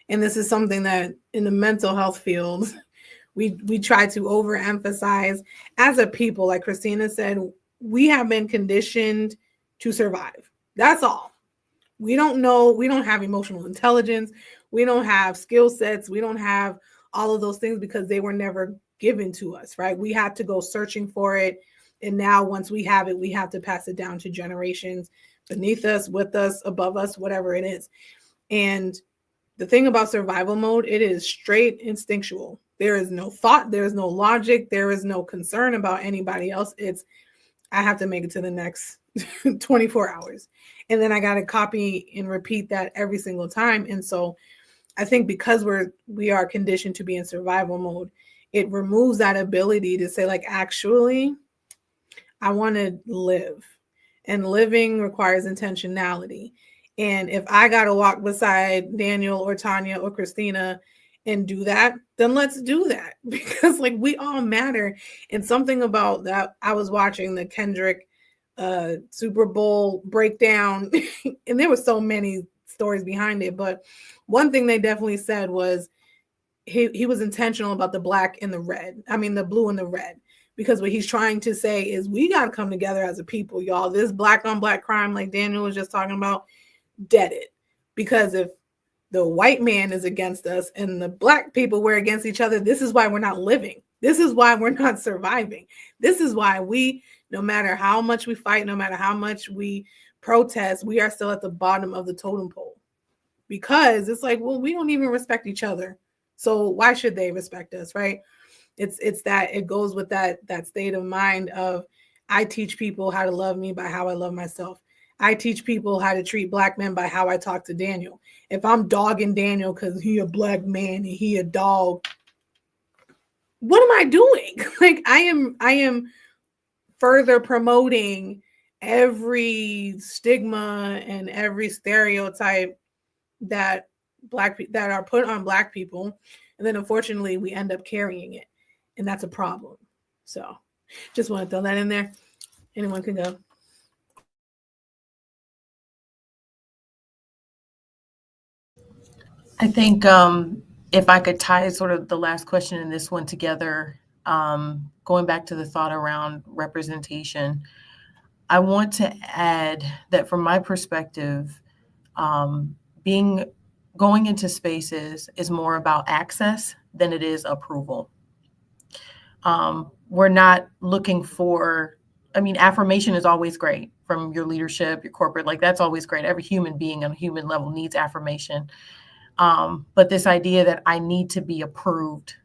and this is something that in the mental health field we try to overemphasize as a people. Like Christina said, we have been conditioned to survive. That's all. We don't know, we don't have emotional intelligence, we don't have skill sets, we don't have all of those things because they were never given to us, right? We had to go searching for it. And now once we have it, we have to pass it down to generations beneath us, with us, above us, whatever it is. And the thing about survival mode, it is straight instinctual. There is no thought, there is no logic, there is no concern about anybody else. It's, I have to make it to the next 24 hours. And then I got to copy and repeat that every single time. And so I think because we are conditioned to be in survival mode, it removes that ability to say, like, actually, I want to live, and living requires intentionality. And if I got to walk beside Daniel or Tanya or Christina and do that, then let's do that, because like we all matter. And something about that, I was watching the Kendrick Super Bowl breakdown and there were so many stories behind it. But one thing they definitely said was he was intentional about the black and the red. I mean, the blue and the red. Because what he's trying to say is we got to come together as a people, y'all. This black on black crime, like Daniel was just talking about, dead it. Because if the white man is against us and the black people were against each other, this is why we're not living. This is why we're not surviving. This is why we, no matter how much we fight, no matter how much we protest, we are still at the bottom of the totem pole. Because it's like, well, we don't even respect each other. So why should they respect us, right? It's that it goes with that state of mind of, I teach people how to love me by how I love myself. I teach people how to treat black men by how I talk to Daniel. If I'm dogging Daniel because he a black man and he a dog, what am I doing? Like I am further promoting every stigma and every stereotype that that are put on black people. And then unfortunately we end up carrying it. And that's a problem. So just want to throw that in there. Anyone can go. I think if I could tie sort of the last question and this one together, going back to the thought around representation, I want to add that from my perspective, going into spaces is more about access than it is approval. We're not looking for, affirmation is always great from your leadership, your corporate, like that's always great. Every human being on a human level needs affirmation. But this idea that I need to be approved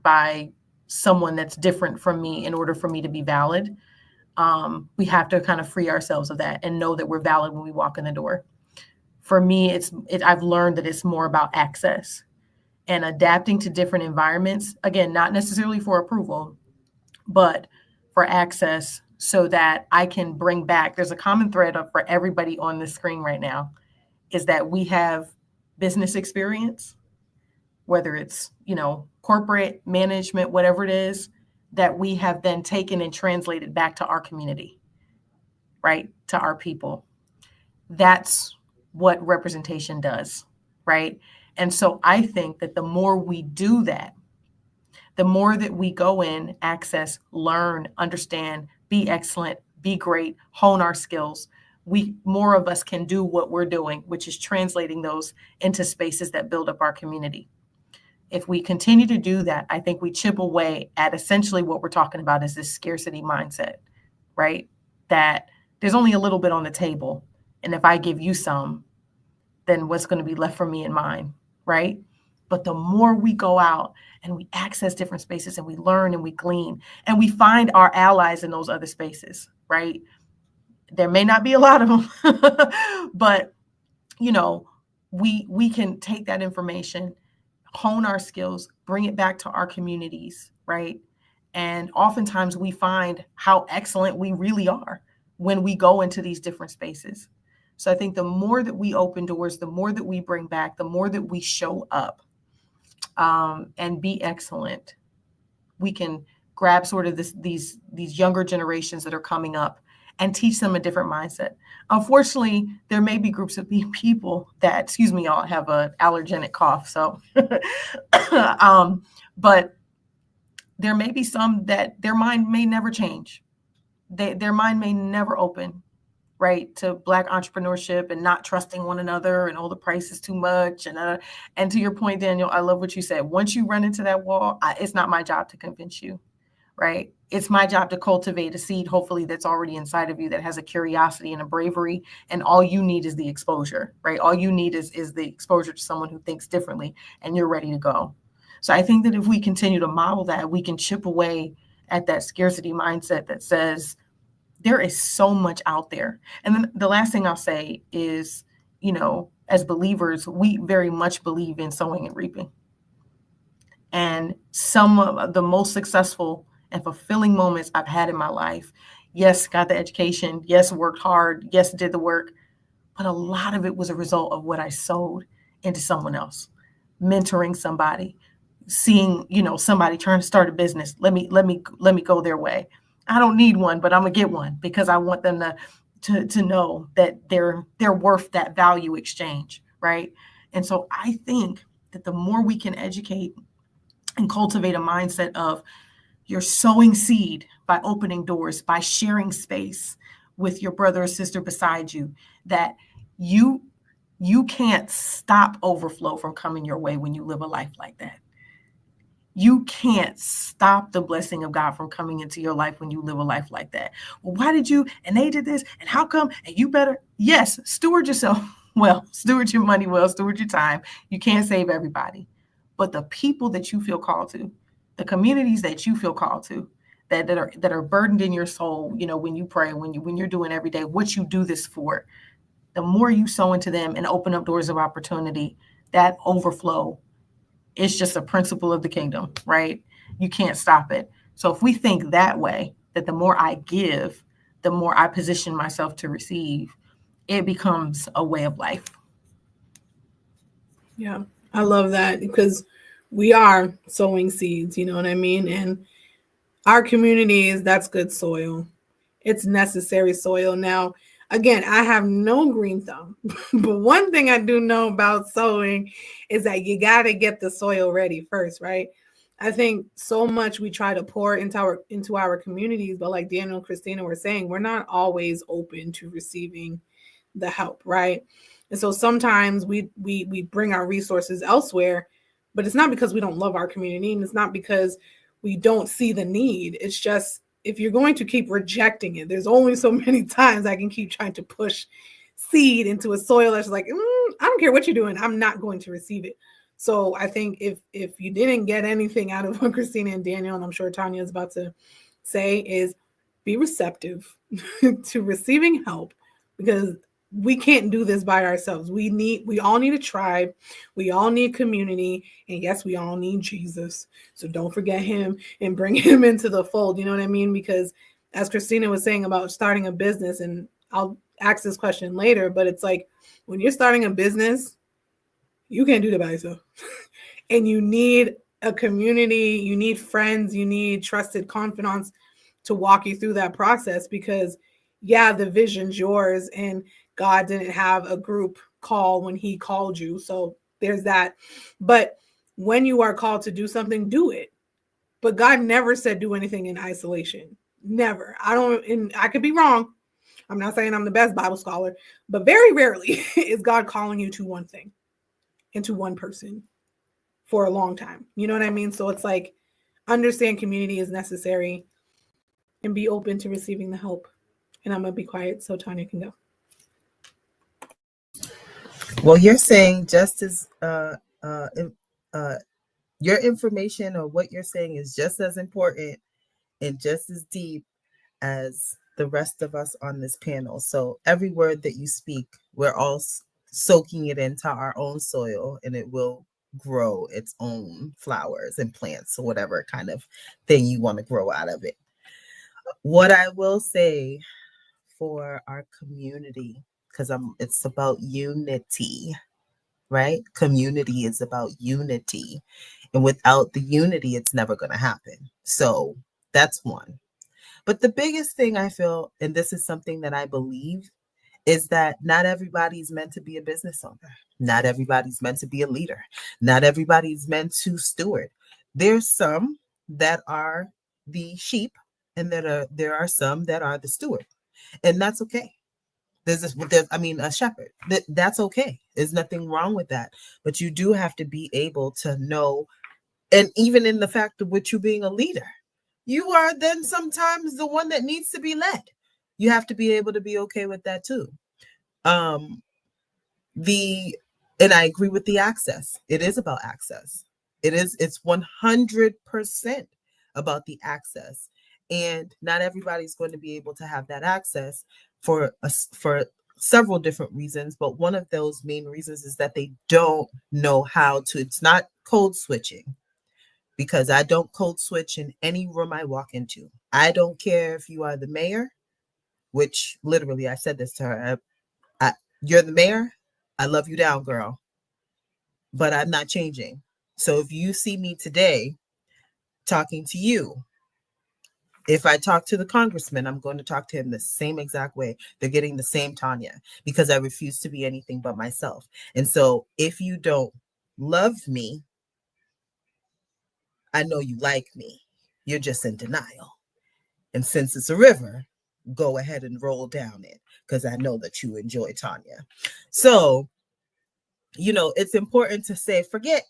by someone that's different from me in order for me to be valid, we have to kind of free ourselves of that and know that we're valid when we walk in the door. For me, I've learned that it's more about access and adapting to different environments. Again, not necessarily for approval, but for access so that I can bring back, there's a common thread for everybody on the screen right now, is that we have business experience, whether it's, corporate management, whatever it is, that we have then taken and translated back to our community, right? To our people. That's what representation does, right? And so I think that the more we do that, the more that we go in, access, learn, understand, be excellent, be great, hone our skills, more of us can do what we're doing, which is translating those into spaces that build up our community. If we continue to do that, I think we chip away at essentially what we're talking about is this scarcity mindset, right? That there's only a little bit on the table. And if I give you some, then what's going to be left for me and mine, right? But the more we go out and we access different spaces and we learn and we glean and we find our allies in those other spaces, right? There may not be a lot of them, but you know, we can take that information, hone our skills, bring it back to our communities, right? And oftentimes we find how excellent we really are when we go into these different spaces. So I think the more that we open doors, the more that we bring back, the more that we show up and be excellent, we can grab sort of these younger generations that are coming up and teach them a different mindset. Unfortunately, there may be groups of people that, excuse me, y'all, have an allergenic cough. So, but there may be some that their mind may never change. Their mind may never open, right, to Black entrepreneurship and not trusting one another and, oh, the price is too much. And to your point, Daniel, I love what you said. Once you run into that wall, it's not my job to convince you, right? It's my job to cultivate a seed, hopefully, that's already inside of you that has a curiosity and a bravery. And all you need is the exposure, right? All you need is the exposure to someone who thinks differently, and you're ready to go. So I think that if we continue to model that, we can chip away at that scarcity mindset that says there is so much out there. And then the last thing I'll say is, you know, as believers, we very much believe in sowing and reaping. And some of the most successful and fulfilling moments I've had in my life, yes, got the education, yes, worked hard, yes, did the work, but a lot of it was a result of what I sowed into someone else, mentoring somebody, seeing, you know, somebody trying to start a business. Let me go their way. I don't need one, but I'm gonna get one because I want them to know that they're worth that value exchange, right? And so I think that the more we can educate and cultivate a mindset of you're sowing seed by opening doors, by sharing space with your brother or sister beside you, that you can't stop overflow from coming your way when you live a life like that. You can't stop the blessing of God from coming into your life when you live a life like that. Well, why did you? And they did this. And how come? And you better, yes, steward yourself well, steward your money well, steward your time. You can't save everybody. But the people that you feel called to, the communities that you feel called to, that are burdened in your soul, you know, when you pray, when you're doing every day, what you do this for, the more you sow into them and open up doors of opportunity, that overflow, it's just a principle of the kingdom, right? You can't stop it. So if we think that way, that the more I give, the more I position myself to receive, it becomes a way of life. Yeah, I love that because we are sowing seeds, you know what I mean? And our communities, that's good soil. It's necessary soil. Now, again, I have no green thumb, but one thing I do know about sowing is that you got to get the soil ready first, right? I think so much we try to pour into our communities, but like Daniel and Christina were saying, we're not always open to receiving the help, right? And so sometimes we bring our resources elsewhere, but it's not because we don't love our community, and it's not because we don't see the need. It's just, if you're going to keep rejecting it, there's only so many times I can keep trying to push seed into a soil that's like, I don't care what you're doing, I'm not going to receive it. So I think if you didn't get anything out of what Christina and Daniel, and I'm sure Tanya is about to say, is be receptive to receiving help, because we can't do this by ourselves. We all need a tribe. We all need community. And yes, we all need Jesus. So don't forget him and bring him into the fold. You know what I mean? Because as Christina was saying about starting a business, and I'll ask this question later, but it's like when you're starting a business, you can't do that by yourself. And you need a community, you need friends, you need trusted confidants to walk you through that process, because yeah, the vision's yours, and God didn't have a group call when he called you. So there's that. But when you are called to do something, do it. But God never said do anything in isolation. Never. I could be wrong. I'm not saying I'm the best Bible scholar, but very rarely is God calling you to one thing and to one person for a long time. You know what I mean? So it's like, understand community is necessary and be open to receiving the help. And I'm going to be quiet so Tanya can go. Well, you're saying just as your information or what you're saying is just as important and just as deep as the rest of us on this panel. So every word that you speak, we're all soaking it into our own soil, and it will grow its own flowers and plants or whatever kind of thing you want to grow out of it. What I will say for our community, because it's about unity, right? Community is about unity. And without the unity, it's never going to happen. So that's one. But the biggest thing I feel, and this is something that I believe, is that not everybody's meant to be a business owner. Not everybody's meant to be a leader. Not everybody's meant to steward. There's some that are the sheep, and there are some that are the steward. And that's okay. There's a shepherd. That's okay. There's nothing wrong with that. But you do have to be able to know, and even in the fact of with you being a leader, you are then sometimes the one that needs to be led. You have to be able to be okay with that too. And I agree with the access. It is about access. It's 100% about the access. And not everybody's going to be able to have that access for several different reasons. But one of those main reasons is that they don't know how to. It's not code switching, because I don't code switch in any room I walk into. I don't care if you are the mayor, which literally I said this to her. You're the mayor. I love you down, girl. But I'm not changing. So if you see me today talking to you, if I talk to the congressman, I'm going to talk to him the same exact way. They're getting the same Tanya, because I refuse to be anything but myself. And so if you don't love me, I know you like me. You're just in denial. And since it's a river, go ahead and roll down it, because I know that you enjoy Tanya. So, it's important to say, forget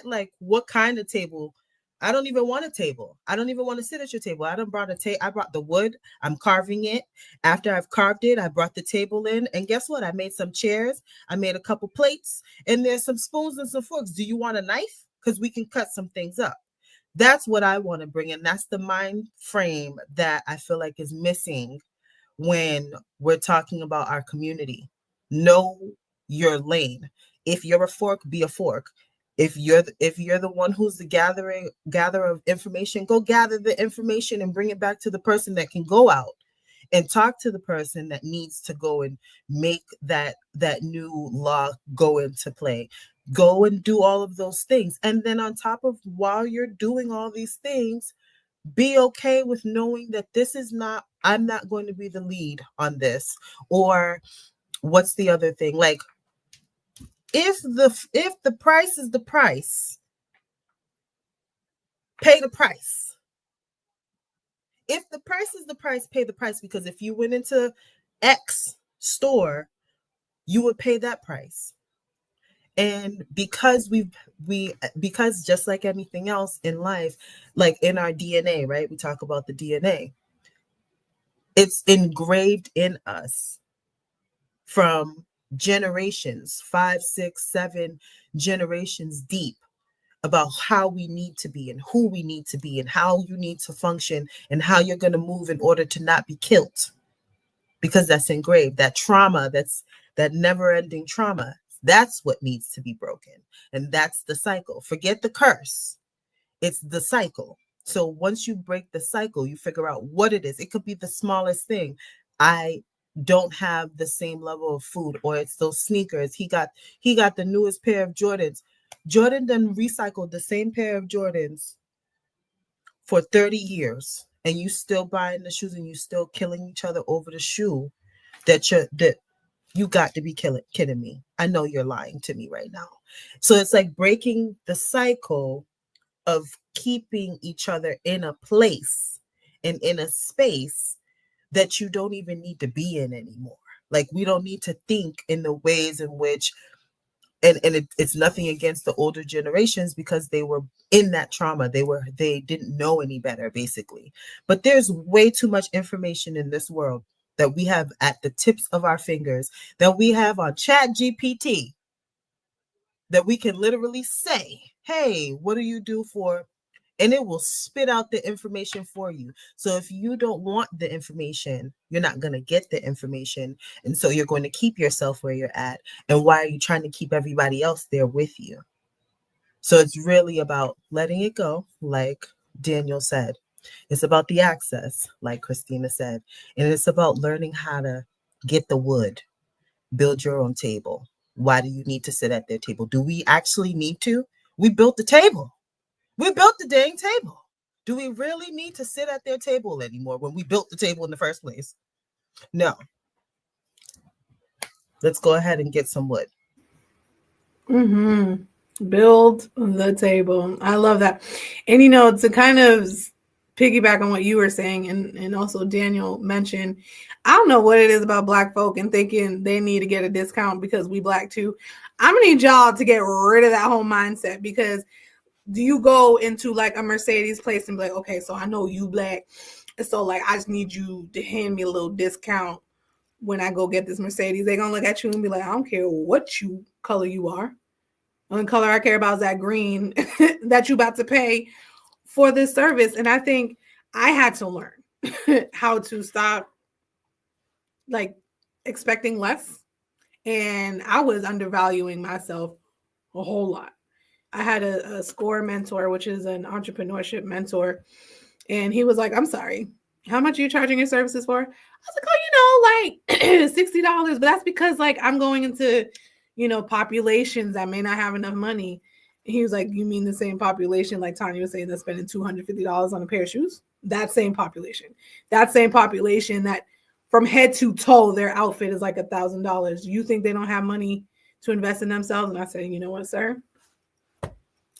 like what kind of table. I don't even want a table. I don't even want to sit at your table. I brought the wood. I'm carving it. After I've carved it, I brought the table in. And guess what? I made some chairs. I made a couple plates. And there's some spoons and some forks. Do you want a knife? Because we can cut some things up. That's what I want to bring in. That's the mind frame that I feel like is missing when we're talking about our community. Know your lane. If you're a fork, be a fork. If you're the one who's the gatherer of information, go gather the information and bring it back to the person that can go out and talk to the person that needs to go and make that new law go into play. Go and do all of those things. And then on top of, while you're doing all these things, be okay with knowing that I'm not going to be the lead on this. Or what's the other thing? Like, if the price is the price, pay the price. If the price is the price, pay the price. Because if you went into X store, you would pay that price. And because because just like anything else in life, like in our DNA, right? We talk about the DNA. It's engraved in us from generations, 5, 6, 7 generations deep, about how we need to be and who we need to be and how you need to function and how you're going to move in order to not be killed, because that's engraved. That trauma, that never-ending trauma, that's what needs to be broken. And that's the cycle. Forget the curse. It's the cycle. So once you break the cycle, you figure out what it is. It could be the smallest thing. I don't have the same level of food, or it's those sneakers. He got the newest pair of Jordans. Jordan done recycled the same pair of Jordans for 30 years, and you still buying the shoes, and you still killing each other over the shoe that you got to be kidding me. I know you're lying to me right now. So it's like breaking the cycle of keeping each other in a place and in a space that you don't even need to be in anymore. Like, we don't need to think in the ways in which, and it's nothing against the older generations, because they were in that trauma. They didn't know any better, basically. But there's way too much information in this world that we have at the tips of our fingers, that we have on Chat GPT, that we can literally say, hey, what do you do for, and it will spit out the information for you. So if you don't want the information, you're not going to get the information. And so you're going to keep yourself where you're at. And why are you trying to keep everybody else there with you? So it's really about letting it go, like Daniel said. It's about the access, like Christina said. And it's about learning how to get the wood, build your own table. Why do you need to sit at their table? Do we actually need to? We built the table. We built the dang table. Do we really need to sit at their table anymore when we built the table in the first place? No. Let's go ahead and get some wood. Build the table. I love that. And, you know, to kind of piggyback on what you were saying, and also Daniel mentioned, I don't know what it is about Black folk and thinking they need to get a discount because we Black too. I'm gonna need y'all to get rid of that whole mindset, because do you go into like a Mercedes place and be like, okay, so I know you Black, so like I just need you to hand me a little discount when I go get this Mercedes? They're gonna look at you and be like, I don't care what color you are. The only color I care about is that green that you about to pay for this service. And I think I had to learn how to stop like expecting less. And I was undervaluing myself a whole lot. I had a SCORE mentor, which is an entrepreneurship mentor. And he was like, I'm sorry, how much are you charging your services for? I was like, oh, you know, like $60. But that's because like I'm going into, you know, populations that may not have enough money. And he was like, you mean the same population, like Tanya was saying, that's spending $250 on a pair of shoes? That same population that from head to toe, their outfit is like $1,000. You think they don't have money to invest in themselves? And I said, you know what, sir?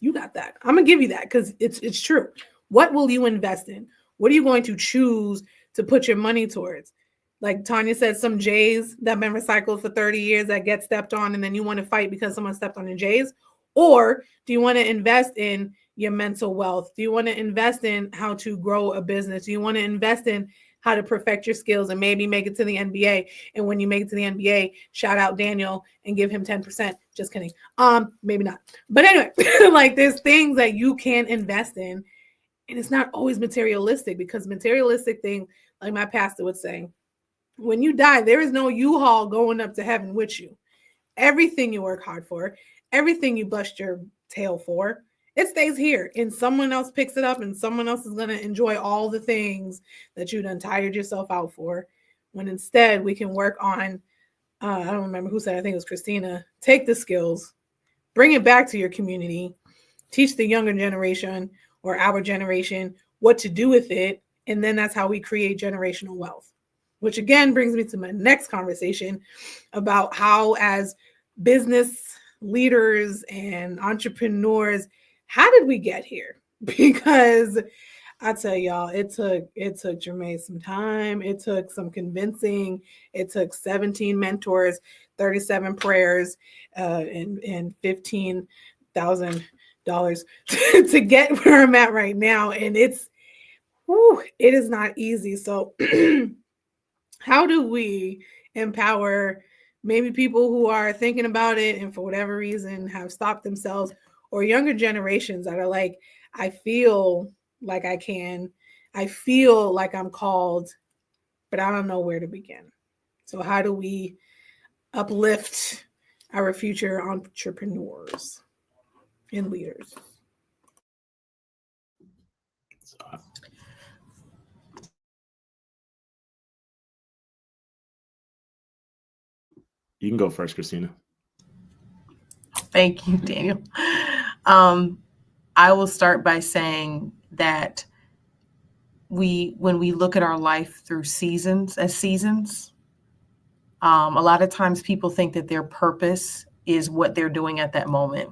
You got that. I'm gonna give you that because it's true. What will you invest in? What are you going to choose to put your money towards? Like Tanya said, some J's that have been recycled for 30 years that get stepped on, and then you want to fight because someone stepped on your J's? Or do you want to invest in your mental wealth? Do you want to invest in how to grow a business? Do you want to invest in how to perfect your skills and maybe make it to the NBA? And when you make it to the NBA, shout out Daniel and give him 10%. Just kidding. Maybe not. But anyway, like there's things that you can invest in, and it's not always materialistic, because materialistic things, like my pastor would say, when you die, there is no U-Haul going up to heaven with you. Everything you work hard for, everything you bust your tail for, it stays here, and someone else picks it up, and someone else is going to enjoy all the things that you done tired yourself out for. When instead we can work on, I don't remember who said, I think it was Christina, take the skills, bring it back to your community, teach the younger generation or our generation what to do with it. And then that's how we create generational wealth, which again brings me to my next conversation about how, as business leaders and entrepreneurs, how did we get here? Because I tell y'all, it took Jermaine some time. It took some convincing. It took 17 mentors, 37 prayers, and $15,000 to get where I'm at right now. And it is not easy. So how do we empower maybe people who are thinking about it and for whatever reason have stopped themselves, or younger generations that are like, I feel like I can, I feel like I'm called, but I don't know where to begin. So how do we uplift our future entrepreneurs and leaders? You can go first, Christina. Thank you, Daniel. I will start by saying that when we look at our life through seasons, a lot of times people think that their purpose is what they're doing at that moment.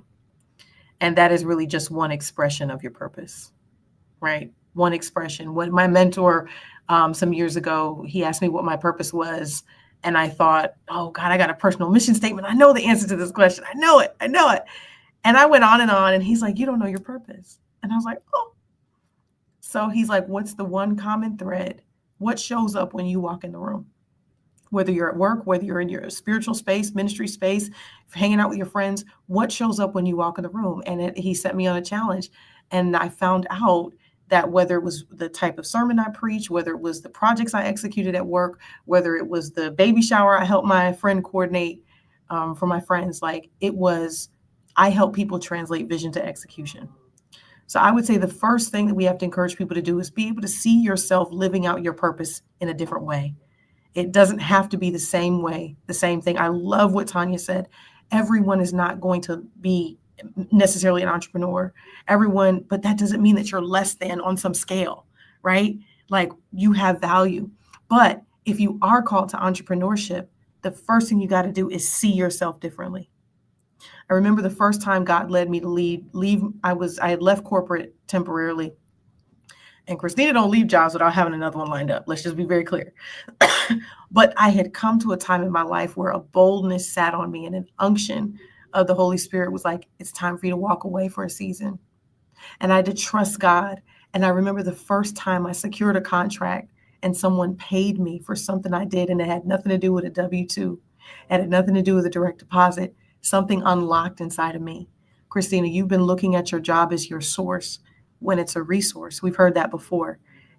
And that is really just one expression of your purpose, right? One expression. When my mentor, some years ago, he asked me what my purpose was. And I thought, oh God, I got a personal mission statement. I know the answer to this question. I know it. And I went on, and he's like, you don't know your purpose. And I was like, oh. So he's like, what's the one common thread? What shows up when you walk in the room? whether you're at work, whether you're in your spiritual space, ministry space, hanging out with your friends, what shows up when you walk in the room? And he set me on a challenge. And I found out that whether it was the type of sermon I preached, whether it was the projects I executed at work, whether it was the baby shower I helped my friend coordinate for my friends, like it was, I help people translate vision to execution. So I would say the first thing that we have to encourage people to do is be able to see yourself living out your purpose in a different way. It doesn't have to be the same way, the same thing. I love what Tanya said. Everyone is not going to be necessarily an entrepreneur, everyone, but that doesn't mean that you're less than on some scale, right? Like you have value. But if you are called to entrepreneurship, the first thing you got to do is see yourself differently. I remember the first time God led me to leave. I had left corporate temporarily. And Christina don't leave jobs without having another one lined up. Let's just be very clear. But I had come to a time in my life where a boldness sat on me and an unction of the Holy Spirit was like, it's time for you to walk away for a season. And I had to trust God. And I remember the first time I secured a contract and someone paid me for something I did, and it had nothing to do with a W-2. It had nothing to do with a direct deposit. Something unlocked inside of me. Christina, you've been looking at your job as your source when it's a resource. We've heard that before.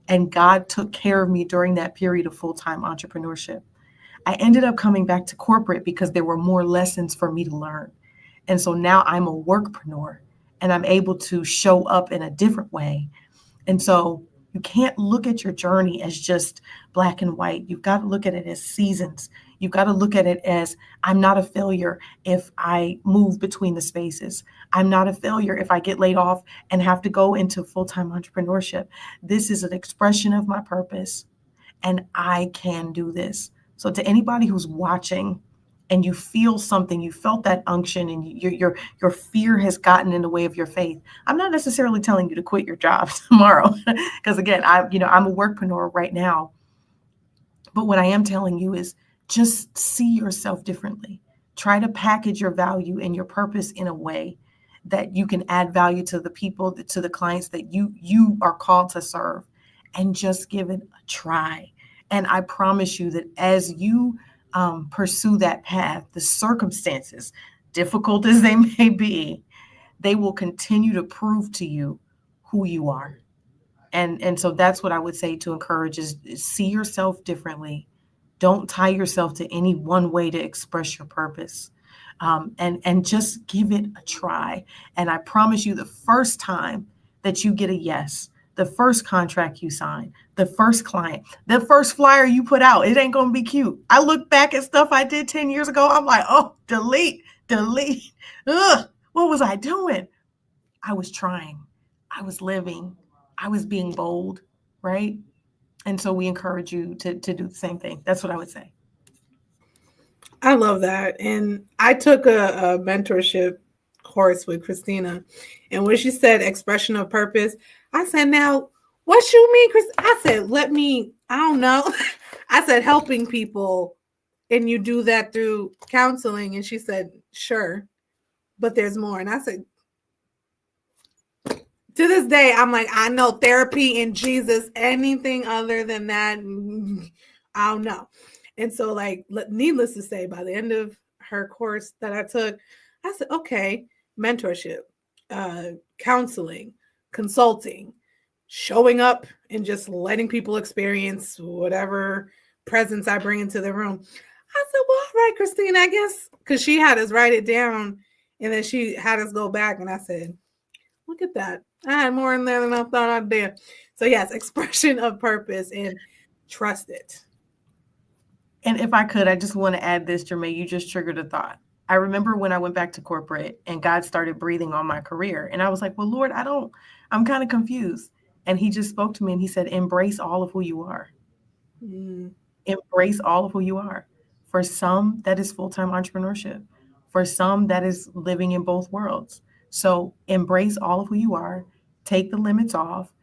And God took care of me during that period of full-time entrepreneurship. I ended up coming back to corporate because there were more lessons for me to learn. And so now I'm a workpreneur and I'm able to show up in a different way. And so you can't look at your journey as just black and white. You've got to look at it as seasons. You've got to look at it as I'm not a failure if I move between the spaces. I'm not a failure if I get laid off and have to go into full-time entrepreneurship. This is an expression of my purpose and I can do this. So to anybody who's watching and you feel something, you felt that unction and your fear has gotten in the way of your faith, I'm not necessarily telling you to quit your job tomorrow. Because again, I'm a workpreneur right now. But what I am telling you is just see yourself differently. Try to package your value and your purpose in a way that you can add value to the people, to the clients that you are called to serve, and just give it a try. And I promise you that as you pursue that path, the circumstances, difficult as they may be, they will continue to prove to you who you are. And so that's what I would say to encourage is see yourself differently. Don't tie yourself to any one way to express your purpose. And just give it a try. And I promise you, the first time that you get a yes, the first contract you sign, the first client, the first flyer you put out, it ain't going to be cute. I look back at stuff I did 10 years ago. I'm like, oh, delete. Ugh, what was I doing? I was trying. I was living. I was being bold, right? And so we encourage you to do the same thing. That's what I would say. I love that. And I took a mentorship course with Christina. And when she said expression of purpose, I said, now, what you mean, Chris? I said, I don't know. I said, helping people. And you do that through counseling. And she said, sure, but there's more. And I said, to this day, I'm like, I know therapy in Jesus, anything other than that, I don't know. And so, like, needless to say, by the end of her course that I took, I said, okay, mentorship, counseling, consulting, showing up and just letting people experience whatever presence I bring into the room. I said, well, all right, Christina, I guess, because she had us write it down and then she had us go back. And I said, look at that. I had more in there than I thought I did. So yes, expression of purpose and trust it. And if I could, I just want to add this, Jermaine, you just triggered a thought. I remember when I went back to corporate and God started breathing on my career. And I was like, well, Lord, I'm kind of confused. And he just spoke to me and he said, embrace all of who you are. Embrace all of who you are. For some, that is full-time entrepreneurship. For some, that is living in both worlds. So embrace all of who you are. Take the limits off.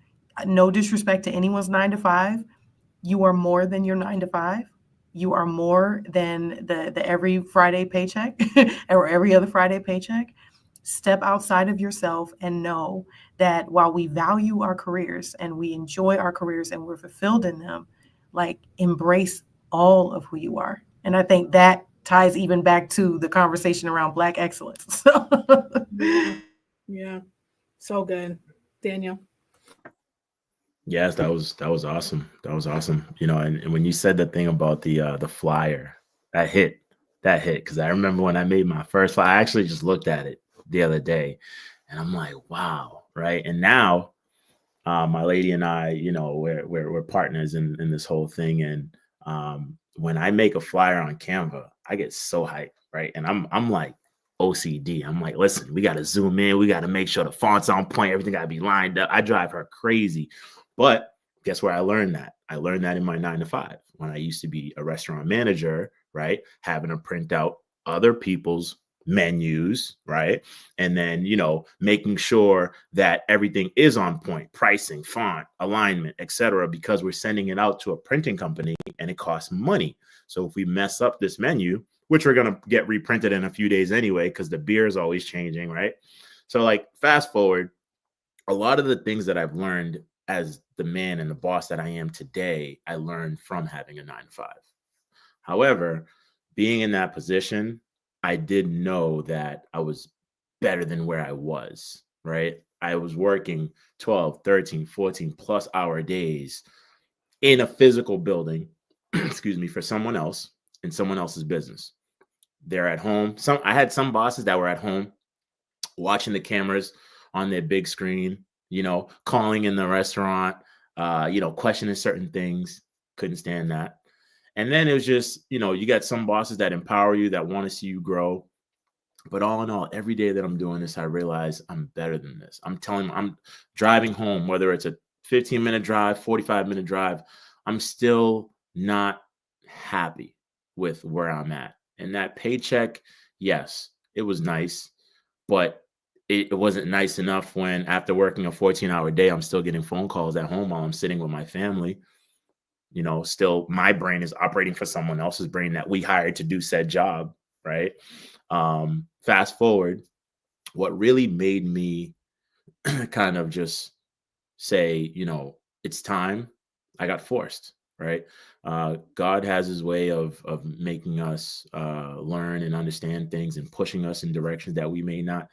No disrespect to anyone's 9 to 5. You are more than your 9 to 5. You are more than the every Friday paycheck or every other Friday paycheck. Step outside of yourself and know that while we value our careers and we enjoy our careers and we're fulfilled in them, like embrace all of who you are. And I think that ties even back to the conversation around Black excellence. So. Yeah. So good. Daniel. Yes, that was awesome. That was awesome. And when you said the thing about the flyer, that hit because I remember when I made my first flyer, I actually just looked at it the other day, and I'm like, wow, right? And now, my lady and I, we're partners in this whole thing, and when I make a flyer on Canva, I get so hyped, right? And I'm like OCD. I'm like, listen, we got to zoom in, we got to make sure the font's on point, everything got to be lined up. I drive her crazy. But guess where I learned that? I learned that in my 9-to-5 when I used to be a restaurant manager, right? Having to print out other people's menus, right? And then, making sure that everything is on point, pricing, font, alignment, etc., because we're sending it out to a printing company and it costs money. So if we mess up this menu, which we're going to get reprinted in a few days anyway, because the beer is always changing, right? So like fast forward, a lot of the things that I've learned as the man and the boss that I am today, I learned from having a 9-to-5. However, being in that position, I did know that I was better than where I was, right? I was working 12, 13, 14 plus hour days in a physical building, excuse me, for someone else in someone else's business. They're at home. I had some bosses that were at home watching the cameras on their big screen, calling in the restaurant, questioning certain things. Couldn't stand that. And then it was just, you got some bosses that empower you, that want to see you grow. But all in all, every day that I'm doing this, I realize I'm better than this. I'm telling you, I'm driving home, whether it's a 15-minute drive, 45-minute drive, I'm still not happy with where I'm at. And that paycheck, yes, it was nice, but it wasn't nice enough when after working a 14-hour day, I'm still getting phone calls at home while I'm sitting with my family. Still my brain is operating for someone else's brain that we hired to do said job, right? Fast forward, what really made me kind of just say, it's time, I got forced, right? God has his way of making us learn and understand things and pushing us in directions that we may not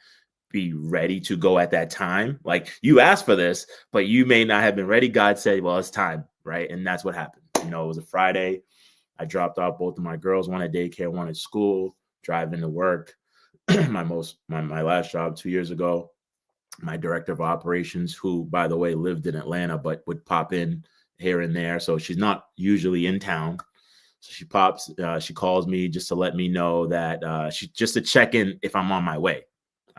be ready to go at that time. Like, you asked for this, but you may not have been ready. God said, well, it's time, right? And that's what happened. It was a Friday. I dropped off both of my girls, one at daycare, one at school, driving to work. my last job 2 years ago, my director of operations, who, by the way, lived in Atlanta, but would pop in here and there. So she's not usually in town. So she calls me just to let me know that just to check in if I'm on my way.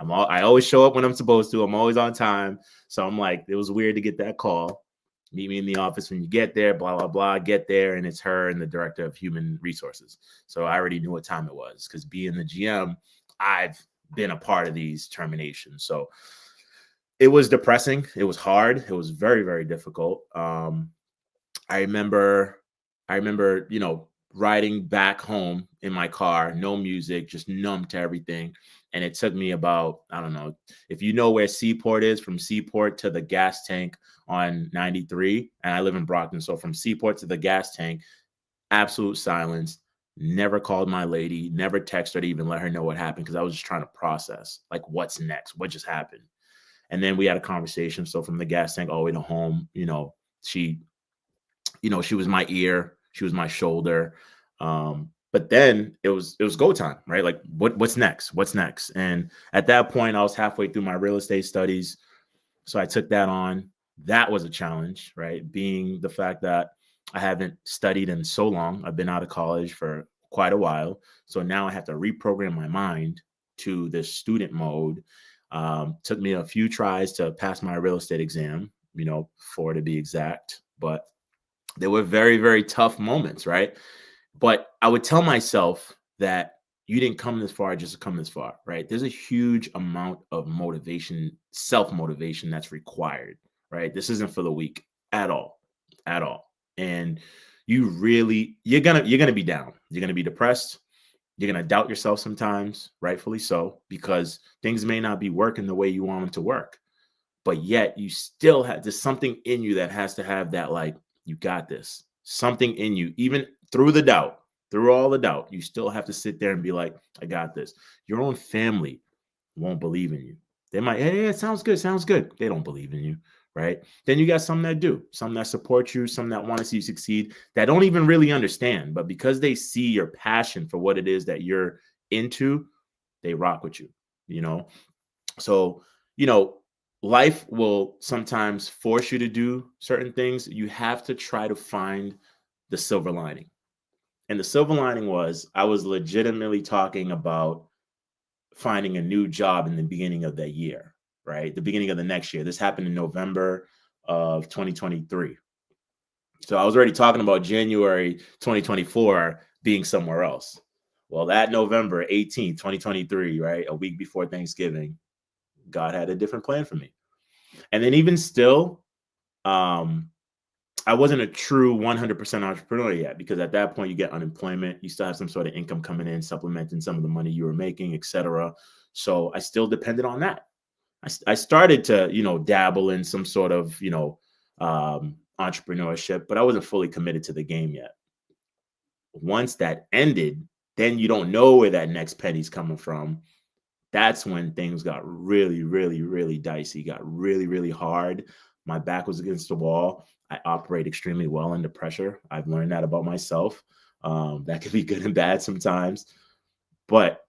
I always show up when I'm supposed to. I'm always on time. So I'm like, it was weird to get that call. Meet me in the office when you get there, blah, blah, blah, get there. And it's her and the director of human resources. So I already knew what time it was, because being the GM, I've been a part of these terminations. So it was depressing. It was hard. It was very, very difficult. I remember, riding back home in my car, no music, just numb to everything. And it took me about, I don't know, if you know where Seaport is, from Seaport to the gas tank on 93, and I live in Brockton. So from Seaport to the gas tank, absolute silence. Never called my lady, never texted her to even let her know what happened, because I was just trying to process, like, what's next? What just happened? And then we had a conversation. So from the gas tank all the way to home, she was my ear, she was my shoulder. But then it was go time, right? Like, what's next? What's next? And at that point, I was halfway through my real estate studies. So I took that on. That was a challenge, right? Being the fact that I haven't studied in so long. I've been out of college for quite a while. So now I have to reprogram my mind to this student mode. Took me a few tries to pass my real estate exam, 4 to be exact. But there were very, very tough moments, right? But I would tell myself that you didn't come this far just to come this far, right? There's a huge amount of motivation, self-motivation that's required, right? This isn't for the weak at all. And you're gonna be down. You're gonna be depressed. You're gonna doubt yourself sometimes, rightfully so, because things may not be working the way you want them to work. But yet you still there's something in you that has to have that, like, you got this. Something in you, even through all the doubt, you still have to sit there and be like, I got this. Your own family won't believe in you. They might, hey, it sounds good. They don't believe in you, right? Then you got some that do, some that support you, some that want to see you succeed, that don't even really understand. But because they see your passion for what it is that you're into, they rock with you, you know? So, you know, life will sometimes force you to do certain things. You have to try to find the silver lining. And the silver lining was, I was legitimately talking about finding a new job in the beginning of that year, right? The beginning of the next year. This happened in November of 2023. So I was already talking about January 2024 being somewhere else. Well, that November 18th, 2023, right? A week before Thanksgiving, God had a different plan for me. And then even still, I wasn't a true 100% entrepreneur yet, because at that point you get unemployment, you still have some sort of income coming in, supplementing some of the money you were making, etc. So I still depended on that. I started to, you know, dabble in some sort of, you know, entrepreneurship, but I wasn't fully committed to the game yet. Once that ended, then you don't know where that next penny's coming from. That's when things got really, really, really dicey, got really, really hard. My back was against the wall. I operate extremely well under pressure. I've learned that about myself. That can be good and bad sometimes. But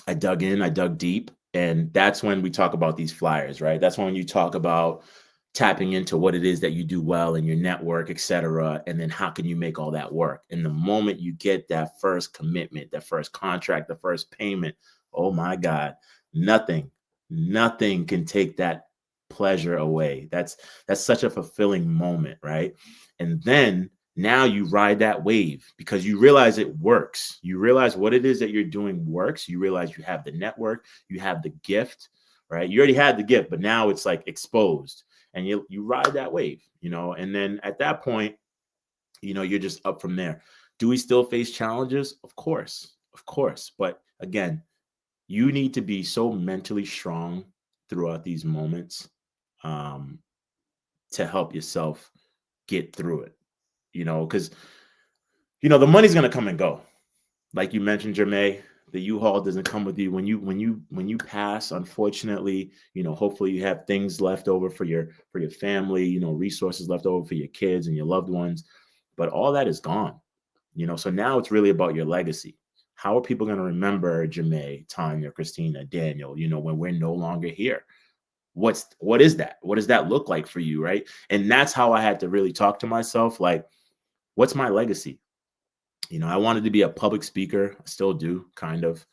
I dug in, I dug deep. And that's when we talk about these flyers, right? That's when you talk about tapping into what it is that you do well in your network, et cetera. And then how can you make all that work? And the moment you get that first commitment, that first contract, the first payment, oh my God, nothing can take that pleasure away. That's such a fulfilling moment, right? And then now you ride that wave because you realize it works. You realize what it is that you're doing works. You realize you have the network, you have the gift, right? You already had the gift, but now it's like exposed, and you ride that wave, you know? And then at that point, you know, you're just up from there. Do we still face challenges? Of course. But again, you need to be so mentally strong throughout these moments to help yourself get through it, you know, because, you know, the money's going to come and go. Like you mentioned, Jermaine, the U-Haul doesn't come with you when you pass. Unfortunately, you know, hopefully you have things left over for your family, you know, resources left over for your kids and your loved ones, but all that is gone, you know. So now it's really about your legacy. How are people going to remember Jermaine, Tanya, Christina, Daniel, you know, when we're no longer here? What is that? What does that look like for you, right? And that's how I had to really talk to myself, like, what's my legacy? You know, I wanted to be a public speaker. I still do, kind of.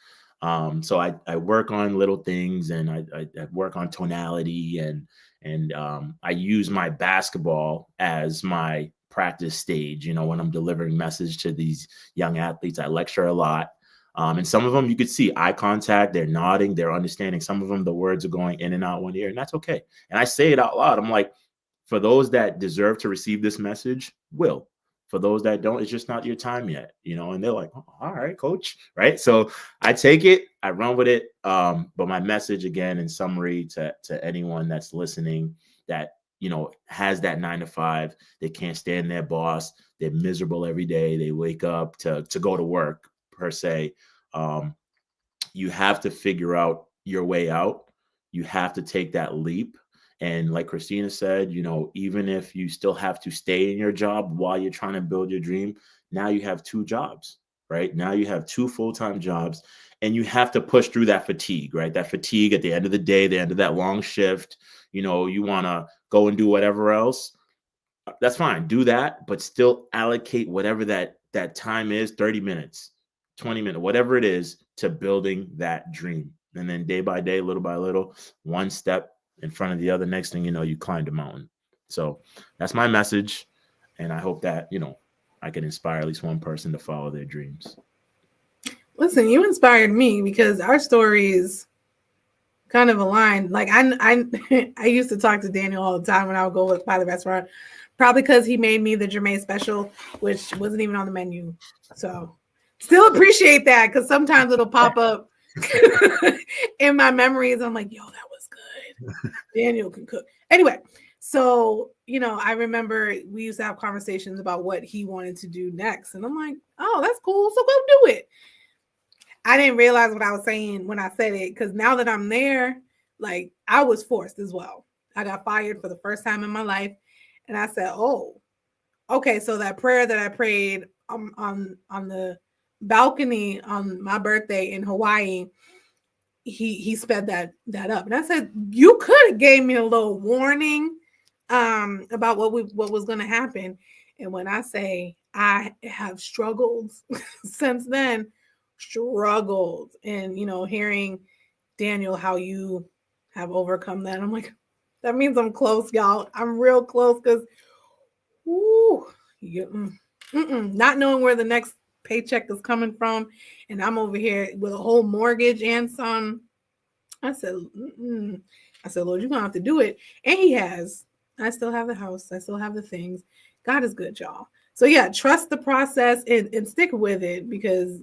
So I work on little things, and I work on tonality, and I use my basketball as my practice stage. You know, when I'm delivering message to these young athletes, I lecture a lot. And some of them you could see eye contact, they're nodding, they're understanding. Some of them, the words are going in and out one ear, and that's okay. And I say it out loud. I'm like, for those that deserve to receive this message, will. For those that don't, it's just not your time yet, you know. And they're like, oh, all right, coach, right? So I take it, I run with it. But my message, again, in summary, to anyone that's listening, that, you know, has that 9-to-5, they can't stand their boss, they're miserable every day, they wake up to go to work, per se. You have to figure out your way out. You have to take that leap. And like Christina said, you know, even if you still have to stay in your job while you're trying to build your dream, now you have 2 jobs, right? Now you have 2 full-time jobs, and you have to push through that fatigue, right? That fatigue at the end of the day, the end of that long shift, you know, you want to go and do whatever else. That's fine. Do that, but still allocate whatever that time is, 30 minutes, 20 minutes, whatever it is, to building that dream. And then day by day, little by little, one step in front of the other, next thing you know, you climbed a mountain. So that's my message. And I hope that, you know, I can inspire at least one person to follow their dreams. Listen, you inspired me because our stories kind of aligned. Like I used to talk to Daniel all the time when I would go by the restaurant, probably because he made me the Jermaine special, which wasn't even on the menu. So still appreciate that, because sometimes it'll pop up in my memories. I'm like, yo, that was good. Daniel can cook. Anyway, so I remember we used to have conversations about what he wanted to do next. And I'm like, oh, that's cool. So go do it. I didn't realize what I was saying when I said it, because now that I'm there, like, I was forced as well. I got fired for the first time in my life. And I said, oh, okay. So that prayer that I prayed on the balcony on my birthday in Hawaii, he sped that up. And I said, you could have gave me a little warning about what was going to happen. And when I say I have struggled since then, struggled, and hearing, Daniel, how you have overcome that, I'm like, that means I'm close, y'all. I'm real close, because not knowing where the next paycheck is coming from, and I'm over here with a whole mortgage and some. I said, Lord, you're gonna have to do it. And he has. I still have the house. I still have the things. God is good, y'all. So yeah, trust the process and stick with it, because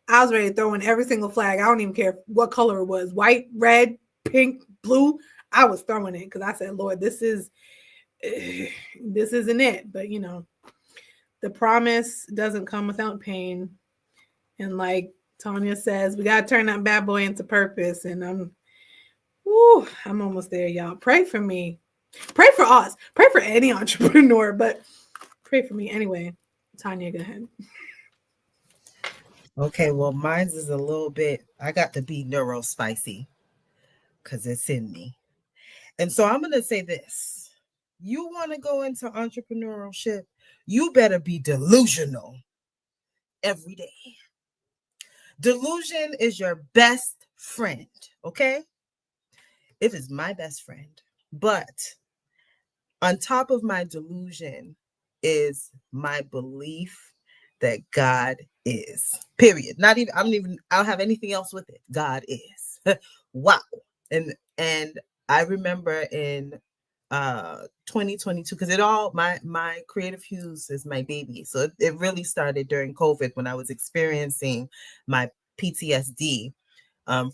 I was ready to throw in every single flag. I don't even care what color it was, white, red, pink, blue. I was throwing it, because I said, Lord, this isn't it. But the promise doesn't come without pain. And like Tanya says, we gotta turn that bad boy into purpose. And I'm almost there, y'all. Pray for me. Pray for us. Pray for any entrepreneur, but pray for me anyway. Tanya, go ahead. Okay, well, mine's is a little bit, I got to be neurospicy because it's in me. And so I'm going to say this. You want to go into entrepreneurship, you better be delusional every day. Delusion is your best friend, okay? It is my best friend. But on top of my delusion is my belief that God is. Period. I don't have anything else with it. God is. Wow. And I remember in 2022, because my Creative Hues is my baby. So it really started during COVID, when I was experiencing my PTSD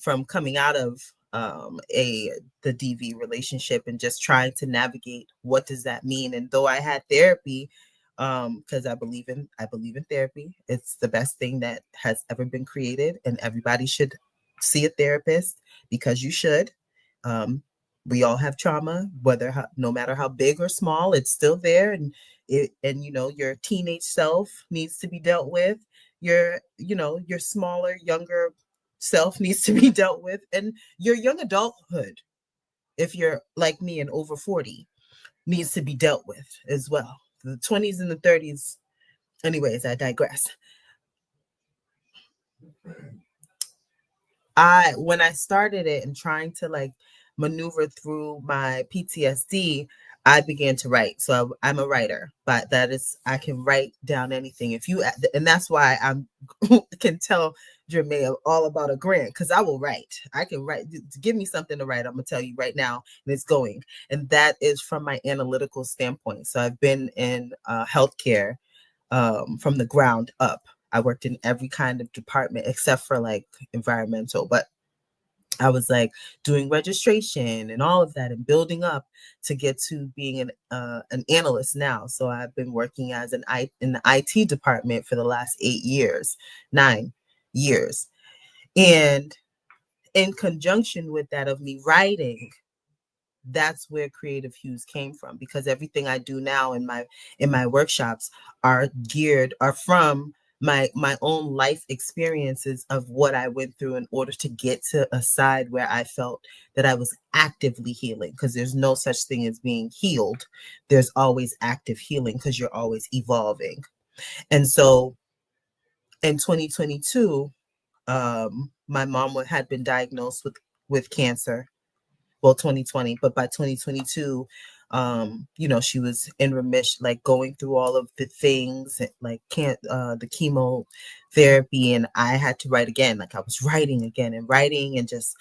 from coming out of the DV relationship, and just trying to navigate what does that mean. And though I had therapy, because I believe in therapy, it's the best thing that has ever been created, and everybody should see a therapist, because you should. We all have trauma, no matter how big or small, it's still there, and your teenage self needs to be dealt with. Your smaller, younger self needs to be dealt with, and your young adulthood, if you're like me and over 40, needs to be dealt with as well. The 20s and the 30s. Anyways, I digress. When I started it and trying to maneuver through my PTSD, I began to write. So I'm a writer, but I can write down anything. And that's why can tell Jermaine all about a grant, because I will write. I can write. Give me something to write. I'm gonna tell you right now, and it's going. And that is from my analytical standpoint. So I've been in healthcare from the ground up. I worked in every kind of department except for environmental, but I was doing registration and all of that, and building up to get to being an analyst now. So I've been working as in the IT department for the last 9 years. And in conjunction with that of me writing, that's where Creative Hues came from, because everything I do now in my workshops are from my own life experiences of what I went through in order to get to a side where I felt that I was actively healing, because there's no such thing as being healed. There's always active healing, because you're always evolving. And so in 2022, my mom had been diagnosed with cancer. Well, 2020, but by 2022, she was in remission, going through all of the things, the chemotherapy, and I had to write again. I was writing again and writing, and just,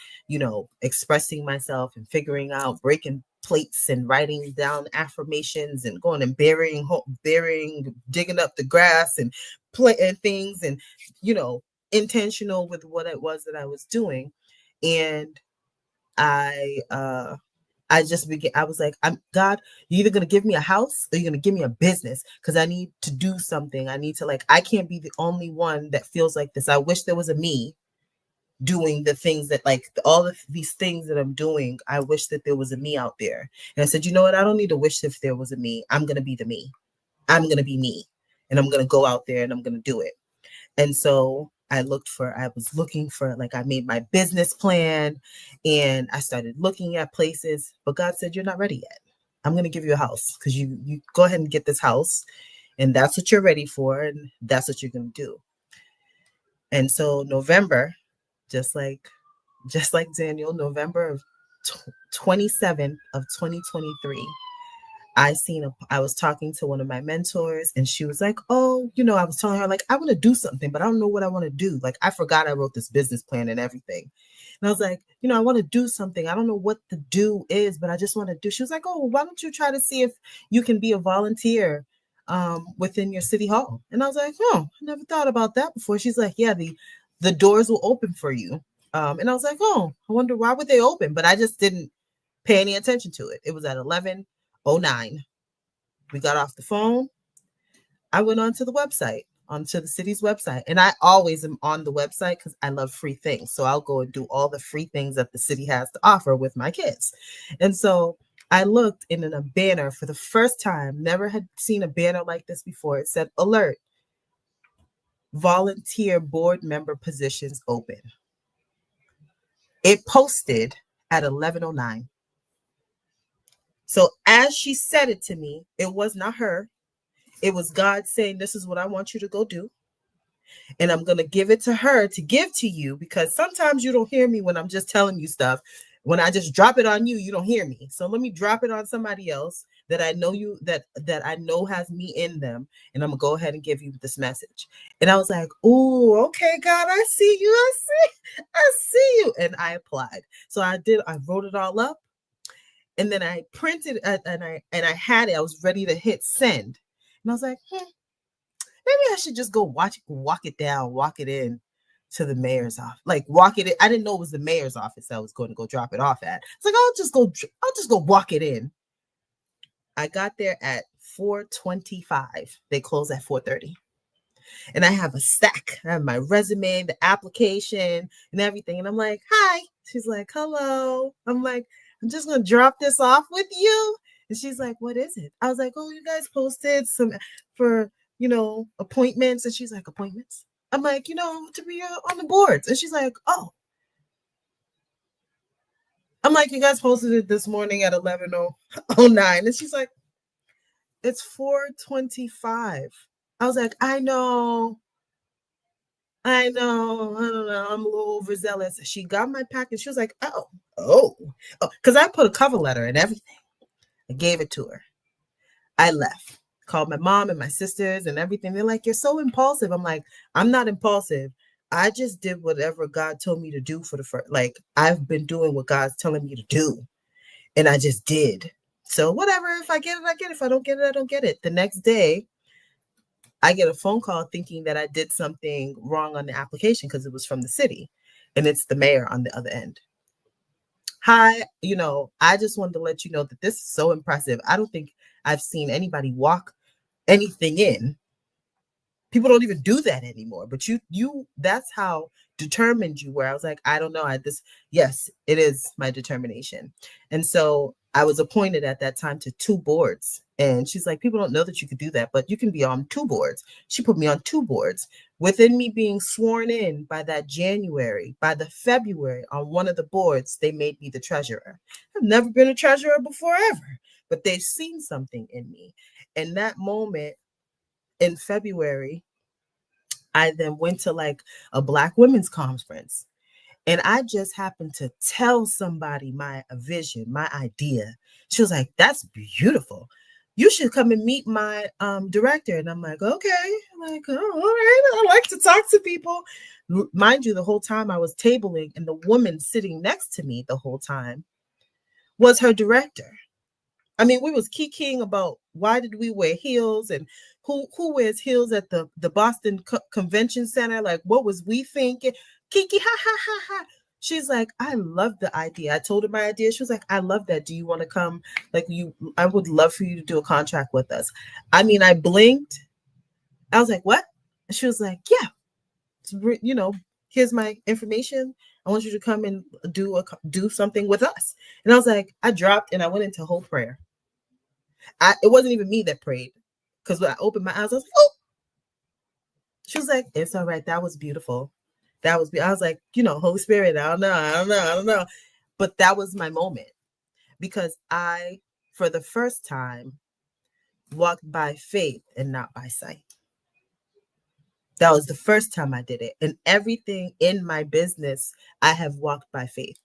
expressing myself and figuring out, breaking plates and writing down affirmations and going and burying, digging up the grass and planting things, and, intentional with what it was that I was doing. And I I was like, God, you're either going to give me a house or you're going to give me a business, because I need to do something. I need to, like, I can't be the only one that feels like this. I wish there was a me doing the things that, like, all of these things that I'm doing. I wish that there was a me out there. And I said, you know what? I don't need to wish if there was a me. I'm going to be the me. I'm going to be me. And I'm going to go out there and I'm going to do it. And so I was looking for, like, I made my business plan and I started looking at places, but God said, you're not ready yet. I'm going to give you a house, because you go ahead and get this house, and that's what you're ready for. And that's what you're going to do. And so November, just like Daniel, November of 27th of 2023, I was talking to one of my mentors, and she was like, oh, I was telling her, like, I want to do something, but I don't know what I want to do. Like, I forgot I wrote this business plan and everything. And I was like, I want to do something. I don't know what the do is, but I just want to do. She was like, oh, why don't you try to see if you can be a volunteer within your city hall? And I was like, oh, I never thought about that before. She's like, yeah, the doors will open for you. And I was like, oh, I wonder why would they open? But I just didn't pay any attention to it. It was at 11:09. We got off the phone. I went onto the city's website. And I always am on the website because I love free things. So I'll go and do all the free things that the city has to offer with my kids. And so I looked in a banner for the first time, never had seen a banner like this before. It said, alert, volunteer board member positions open. It posted at 11:09. So as she said it to me, it was not her. It was God saying, this is what I want you to go do. And I'm going to give it to her to give to you, because sometimes you don't hear me when I'm just telling you stuff. When I just drop it on you, you don't hear me. So let me drop it on somebody else that I know that I know has me in them. And I'm going to go ahead and give you this message. And I was like, oh, okay, God, I see you. I see you. And I applied. So I wrote it all up. And then I printed and I had it. I was ready to hit send. And I was like, maybe I should just go walk it in to the mayor's office. Like, walk it in. I didn't know it was the mayor's office I was going to go drop it off at. It's like, I'll just go walk it in. I got there at 4:25. They close at 4:30. And I have a stack. I have my resume, the application, and everything. And I'm like, hi. She's like, hello. I'm like, I'm just going to drop this off with you. And she's like, what is it? I was like, oh, you guys posted some for, appointments. And she's like, appointments? I'm like, to be on the boards. And she's like, oh. I'm like, you guys posted it this morning at 11:09. And she's like, it's 4:25. I was like, I know. I don't know. I'm a little overzealous. She got my package. She was like, oh, because I put a cover letter and everything. I gave it to her. I left, called my mom and my sisters and everything. They're like, you're so impulsive. I'm like, I'm not impulsive. I just did whatever God told me to do for the first, like, I've been doing what God's telling me to do. And I just did. So whatever, if I get it, I get it. If I don't get it, I don't get it. The next day, I get a phone call thinking that I did something wrong on the application because it was from the city. And it's the mayor on the other end. Hi, I just wanted to let you know that this is so impressive. I don't think I've seen anybody walk anything in. People don't even do that anymore. But you that's how determined you were. I was like, I don't know. Yes, it is my determination. And so I was appointed at that time to 2 boards. And she's like, people don't know that you could do that, but you can be on 2 boards. She put me on 2 boards. Within me being sworn in by that January, by the February on one of the boards, they made me the treasurer. I've never been a treasurer before ever, but they've seen something in me. And that moment in February, I then went to like a Black women's conference. And I just happened to tell somebody my vision, my idea. She was like, that's beautiful. You should come and meet my director. And I'm like, okay. I'm like, oh, all right. I like to talk to people. Mind you, the whole time I was tabling, and the woman sitting next to me the whole time was her director. I mean, we was kikiing about why did we wear heels and who wears heels at the Boston Convention Center? Like, what was we thinking? Kiki, ha, ha, ha, ha. She's like, I love the idea. I told her my idea. She was like, I love that. Do you want to come? Like, I would love for you to do a contract with us. I mean, I blinked. I was like, what? And she was like, yeah, here's my information. I want you to come and do something with us. And I was like, I dropped and I went into whole prayer. It wasn't even me that prayed, because when I opened my eyes, I was like, oh. She was like, it's all right. That was beautiful. I was like, Holy Spirit, I don't know. But that was my moment, because I, for the first time, walked by faith and not by sight. That was the first time I did it. And everything in my business, I have walked by faith.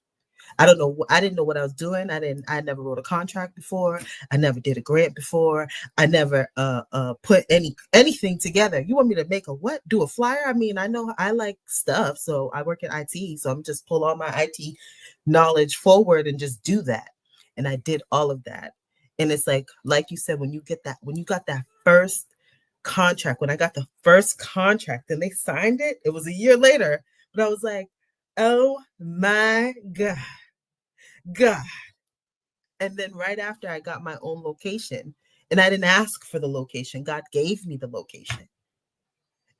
I don't know. I didn't know what I was doing. I never wrote a contract before. I never did a grant before. I never put anything together. You want me to make do a flyer? I mean, I know I like stuff. So I work in IT. So I'm just pull all my IT knowledge forward and just do that. And I did all of that. And it's like you said, when you got that first contract, when I got the first contract and they signed it, it was a year later, but I was like, oh my God. And then right after, I got my own location, and I didn't ask for the location. God gave me the location.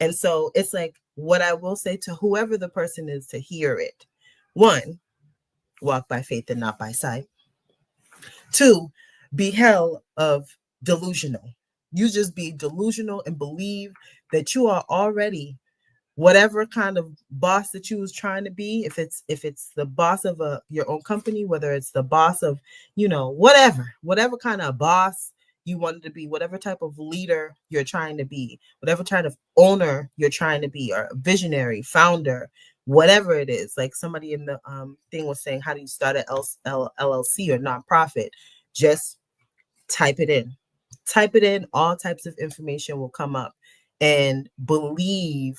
And so it's like, what I will say to whoever the person is to hear it: 1, walk by faith and not by sight. 2, be hell of delusional. You just be delusional and believe that you are already whatever kind of boss that you was trying to be. If it's the boss of your own company, whether it's the boss of, whatever kind of boss you wanted to be, whatever type of leader you're trying to be, whatever kind of owner you're trying to be, or visionary, founder, whatever it is. Like somebody in the thing was saying, how do you start an LLC or nonprofit? Just type it in. All types of information will come up, and believe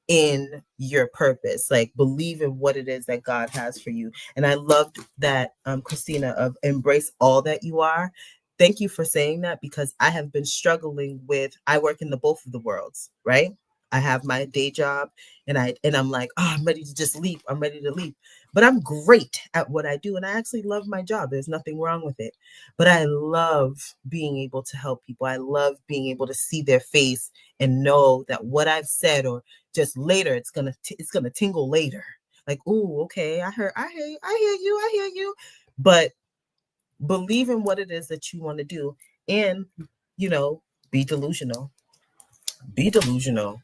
in your purpose. Like, believe in what it is that God has for you. And I loved that, Christina, of embrace all that you are. Thank you for saying that, because I have been struggling with, I work in both of the worlds, right? I have my day job, and I'm like, I'm ready to just leap. I'm ready to leap. But I'm great at what I do, and I actually love my job. There's nothing wrong with it. But I love being able to help people. I love being able to see their face and know that what I've said, or just later, it's gonna tingle later. Like, ooh, okay, I hear you. But believe in what it is that you want to do, and be delusional. Be delusional.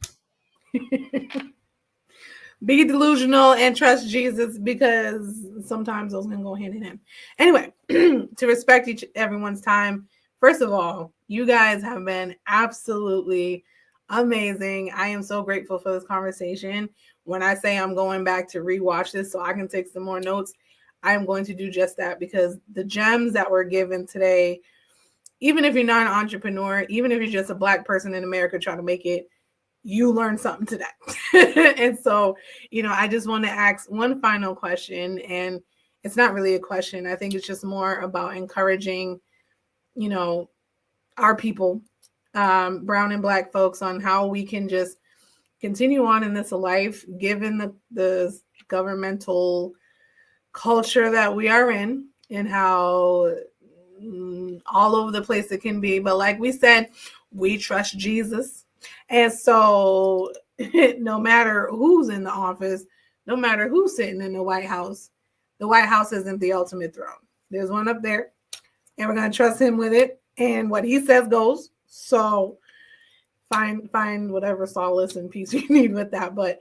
Be delusional and trust Jesus, because sometimes those can go hand in hand. Anyway, to respect everyone's time, first of all, you guys have been absolutely amazing. I am so grateful for this conversation. When I say I'm going back to rewatch this so I can take some more notes, I am going to do just that, because the gems that were given today, even if you're not an entrepreneur, even if you're just a Black person in America trying to make it, you learn something today. And so, I just want to ask one final question, and it's not really a question. I think it's just more about encouraging, our people, brown and Black folks, on how we can just continue on in this life, given the governmental culture that we are in, and how all over the place it can be. But like we said, we trust Jesus. And so no matter who's in the office, no matter who's sitting in the White House isn't the ultimate throne. There's one up there, and we're going to trust him with it. And what he says goes. So find whatever solace and peace you need with that. But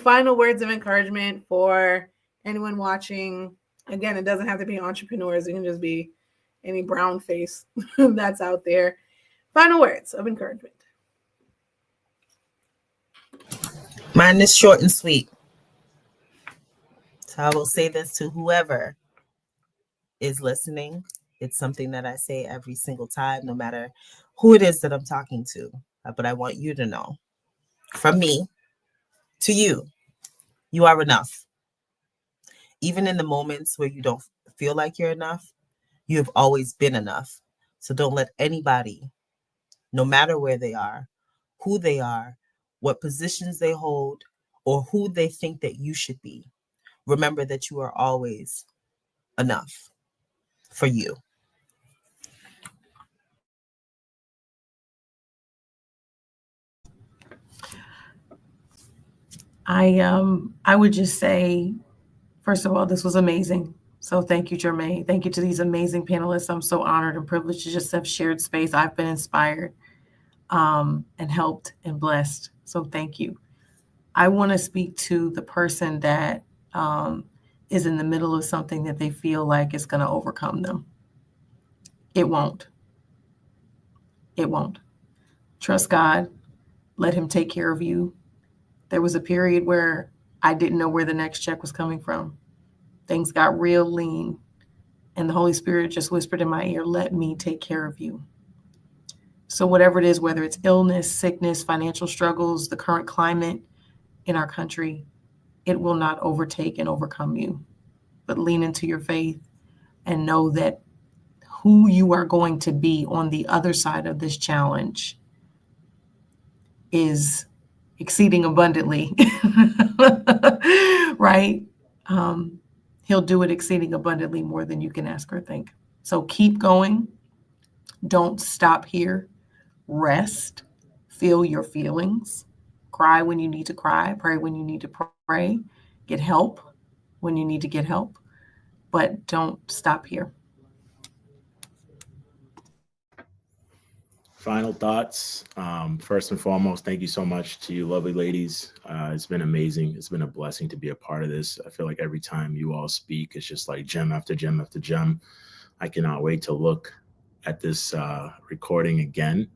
final words of encouragement for anyone watching. Again, it doesn't have to be entrepreneurs. It can just be any brown face that's out there. Final words of encouragement. Mine is short and sweet. So I will say this to whoever is listening. It's something that I say every single time, no matter who it is that I'm talking to. But I want you to know, from me to you, you are enough. Even in the moments where you don't feel like you're enough, you have always been enough. So don't let anybody, no matter where they are, who they are, what positions they hold, or who they think that you should be, remember that you are always enough for you. I would just say, first of all, this was amazing. So thank you, Jermaine. Thank you to these amazing panelists. I'm so honored and privileged to just have shared space. I've been inspired and helped and blessed. So thank you. I want to speak to the person that is in the middle of something that they feel like is going to overcome them. It won't. It won't. Trust God. Let him take care of you. There was a period where I didn't know where the next check was coming from. Things got real lean, and the Holy Spirit just whispered in my ear, let me take care of you. So whatever it is, whether it's illness, sickness, financial struggles, the current climate in our country, it will not overtake and overcome you. But lean into your faith and know that who you are going to be on the other side of this challenge is exceeding abundantly, right? He'll do it exceeding abundantly more than you can ask or think. So keep going. Don't stop here. Rest. Feel your feelings. Cry when you need to cry. Pray when you need to pray. Get help when you need to get help. But don't stop here. Final thoughts. First and foremost, thank you so much to you lovely ladies. It's been amazing. It's been a blessing to be a part of this. I feel like every time you all speak, it's just like gem after gem after gem. I cannot wait to look at this recording again.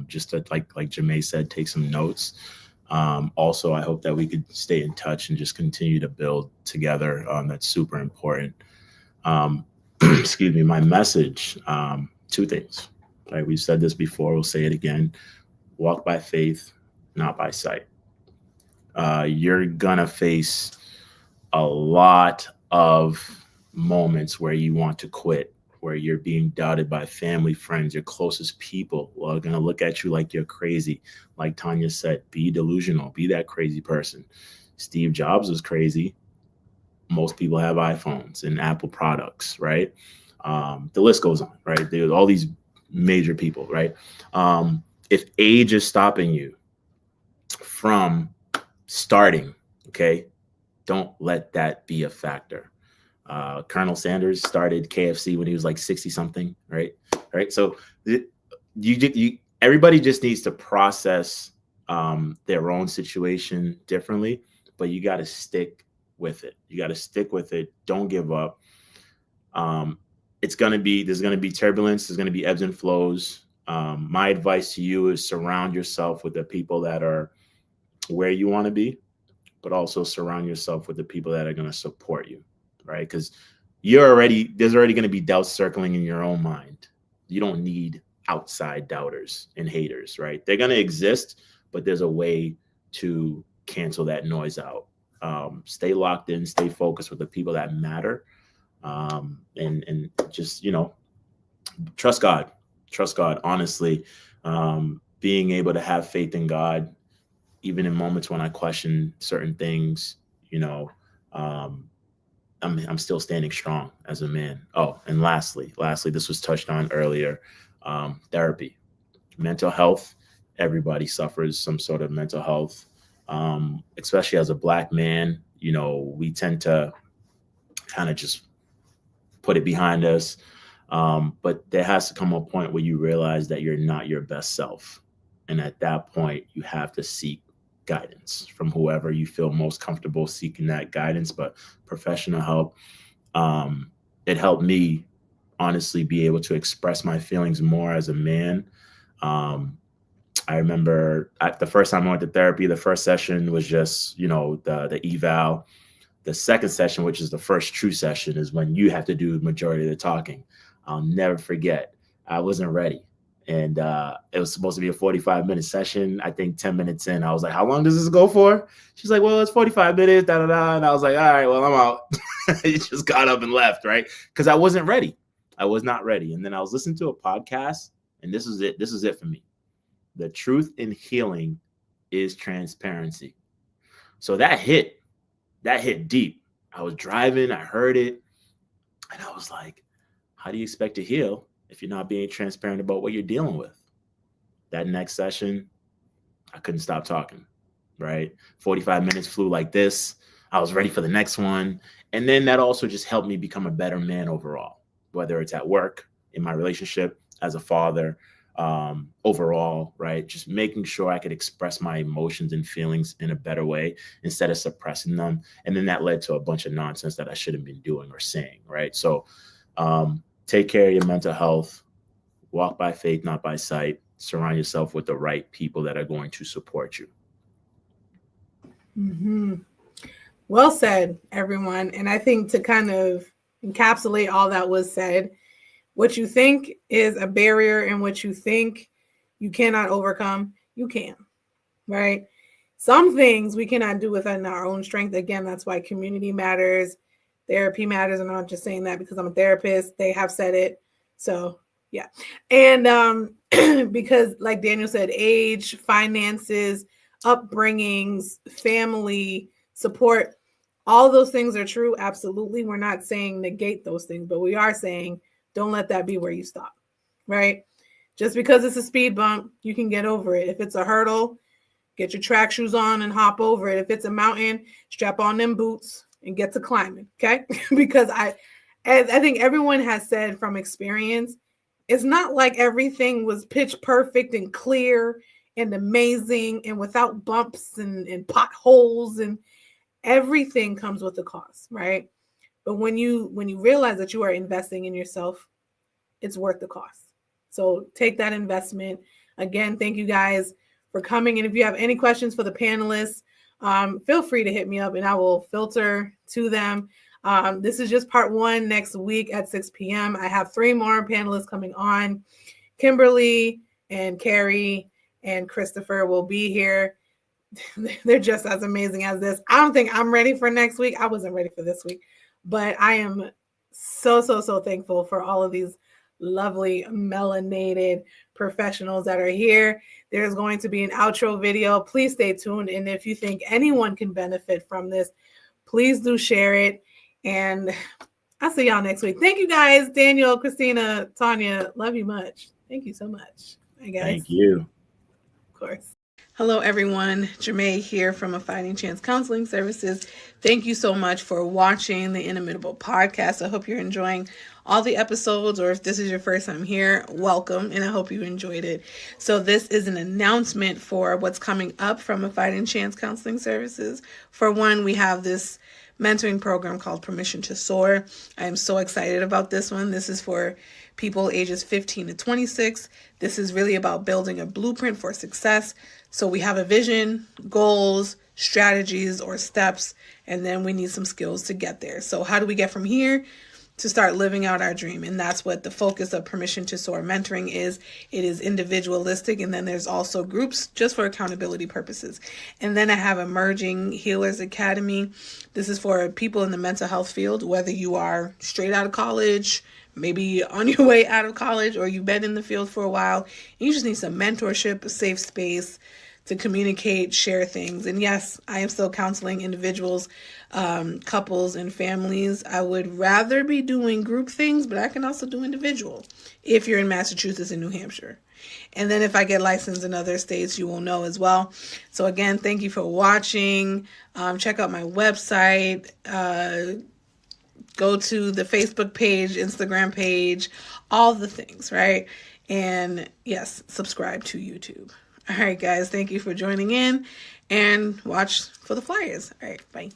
Just to, like Jamae said, take some notes. Also, I hope that we could stay in touch and just continue to build together. That's super important. Excuse me, my message, two things. Right, we've said this before, we'll say it again. Walk by faith, not by sight. You're gonna face a lot of moments where you want to quit, where you're being doubted by family, friends, your closest people are gonna look at you like you're crazy. Like Tanya said, be delusional, be that crazy person. Steve Jobs was crazy. Most people have iPhones and Apple products, right? The list goes on, right? There's all these major people, right? If age is stopping you from starting, okay, don't let that be a factor. Colonel Sanders started KFC when he was like 60 something, right? So everybody just needs to process their own situation differently, but you got to stick with it. You got to stick with it. Don't give up. There's going to be turbulence. There's going to be ebbs and flows. My advice to you is surround yourself with the people that are where you want to be, but also surround yourself with the people that are going to support you, right? Because there's already going to be doubts circling in your own mind. You don't need outside doubters and haters, right? They're going to exist, but there's a way to cancel that noise out. Stay locked in, stay focused with the people that matter. And just, trust God, honestly. Being able to have faith in God, even in moments when I question certain things, I'm still standing strong as a man. Oh, and lastly, this was touched on earlier, therapy, mental health. Everybody suffers some sort of mental health, especially as a Black man. We tend to kind of just put it behind us. But there has to come a point where you realize that you're not your best self. And at that point, you have to seek guidance from whoever you feel most comfortable seeking that guidance, but professional help. It helped me honestly be able to express my feelings more as a man. I remember the first time I went to therapy, the first session was just, the eval. The second session, which is the first true session, is when you have to do the majority of the talking. I'll never forget. I wasn't ready. And it was supposed to be a 45-minute session. I think 10 minutes in, I was like, how long does this go for? She's like, well, it's 45 minutes, da-da-da. And I was like, all right, well, I'm out. I just got up and left, right? Because I wasn't ready. I was not ready. And then I was listening to a podcast, and this is it. This is it for me. The truth in healing is transparency. So that hit deep. I was driving, I heard it, and I was like, how do you expect to heal if you're not being transparent about what you're dealing with? That next session, I couldn't stop talking, right? 45 minutes flew like this. I was ready for the next one. And then that also just helped me become a better man overall, whether it's at work, in my relationship, as a father, overall, right? Just making sure I could express my emotions and feelings in a better way instead of suppressing them. And then that led to a bunch of nonsense that I shouldn't have been doing or saying, right? So take care of your mental health, walk by faith, not by sight, surround yourself with the right people that are going to support you. Mm-hmm. Well said, everyone. And I think to kind of encapsulate all that was said, what you think is a barrier and what you think you cannot overcome, you can, right? Some things we cannot do within our own strength. Again, that's why community matters, therapy matters. I'm not just saying that because I'm a therapist. They have said it. So, yeah. And because like Daniel said, age, finances, upbringings, family, support, all those things are true. Absolutely. We're not saying negate those things, but we are saying don't let that be where you stop, right? Just because it's a speed bump, you can get over it. If it's a hurdle, get your track shoes on and hop over it. If it's a mountain, strap on them boots and get to climbing, okay? Because I think everyone has said from experience, it's not like everything was pitch perfect and clear and amazing and without bumps and potholes, and everything comes with a cost, right? But when you realize that you are investing in yourself, it's worth the cost. So take that investment. Again, thank you guys for coming. And if you have any questions for the panelists, feel free to hit me up and I will filter to them. This is just part one. Next week at 6 p.m. I have 3 more panelists coming on. Kimberly and Carrie and Christopher will be here. They're just as amazing as this. I don't think I'm ready for next week. I wasn't ready for this week, but I am so thankful for all of these lovely melanated professionals that are here. There's going to be an outro video. Please stay tuned. And if you think anyone can benefit from this, please do share it. And I'll see y'all next week. Thank you guys. Daniel, Christina, Tanya, love you much. Thank you so much. Bye, guys. Thank you. Of course. Hello, everyone. Jermaine here from A Fighting Chance Counseling Services. Thank you so much for watching the Inimitable podcast. I hope you're enjoying all the episodes, or if this is your first time here, welcome, and I hope you enjoyed it. So this is an announcement for what's coming up from A Fighting Chance Counseling Services. For one, we have this mentoring program called Permission to Soar. I am so excited about this one. This is for people ages 15 to 26. This is really about building a blueprint for success. So we have a vision, goals, strategies, or steps, and then we need some skills to get there. So how do we get from here to start living out our dream? And that's what the focus of Permission to Soar mentoring is. It is individualistic, and then there's also groups just for accountability purposes. And then I have Emerging Healers Academy. This is for people in the mental health field, whether you are straight out of college, maybe on your way out of college, or you've been in the field for a while. You just need some mentorship, a safe space to communicate, share things. And yes, I am still counseling individuals, couples, and families. I would rather be doing group things, but I can also do individual if you're in Massachusetts and New Hampshire. And then if I get licensed in other states, you will know as well. So again, thank you for watching. Check out my website. Go to the Facebook page, Instagram page, all the things, right? And yes, subscribe to YouTube. All right, guys, thank you for joining in and watch for the flyers. All right, bye.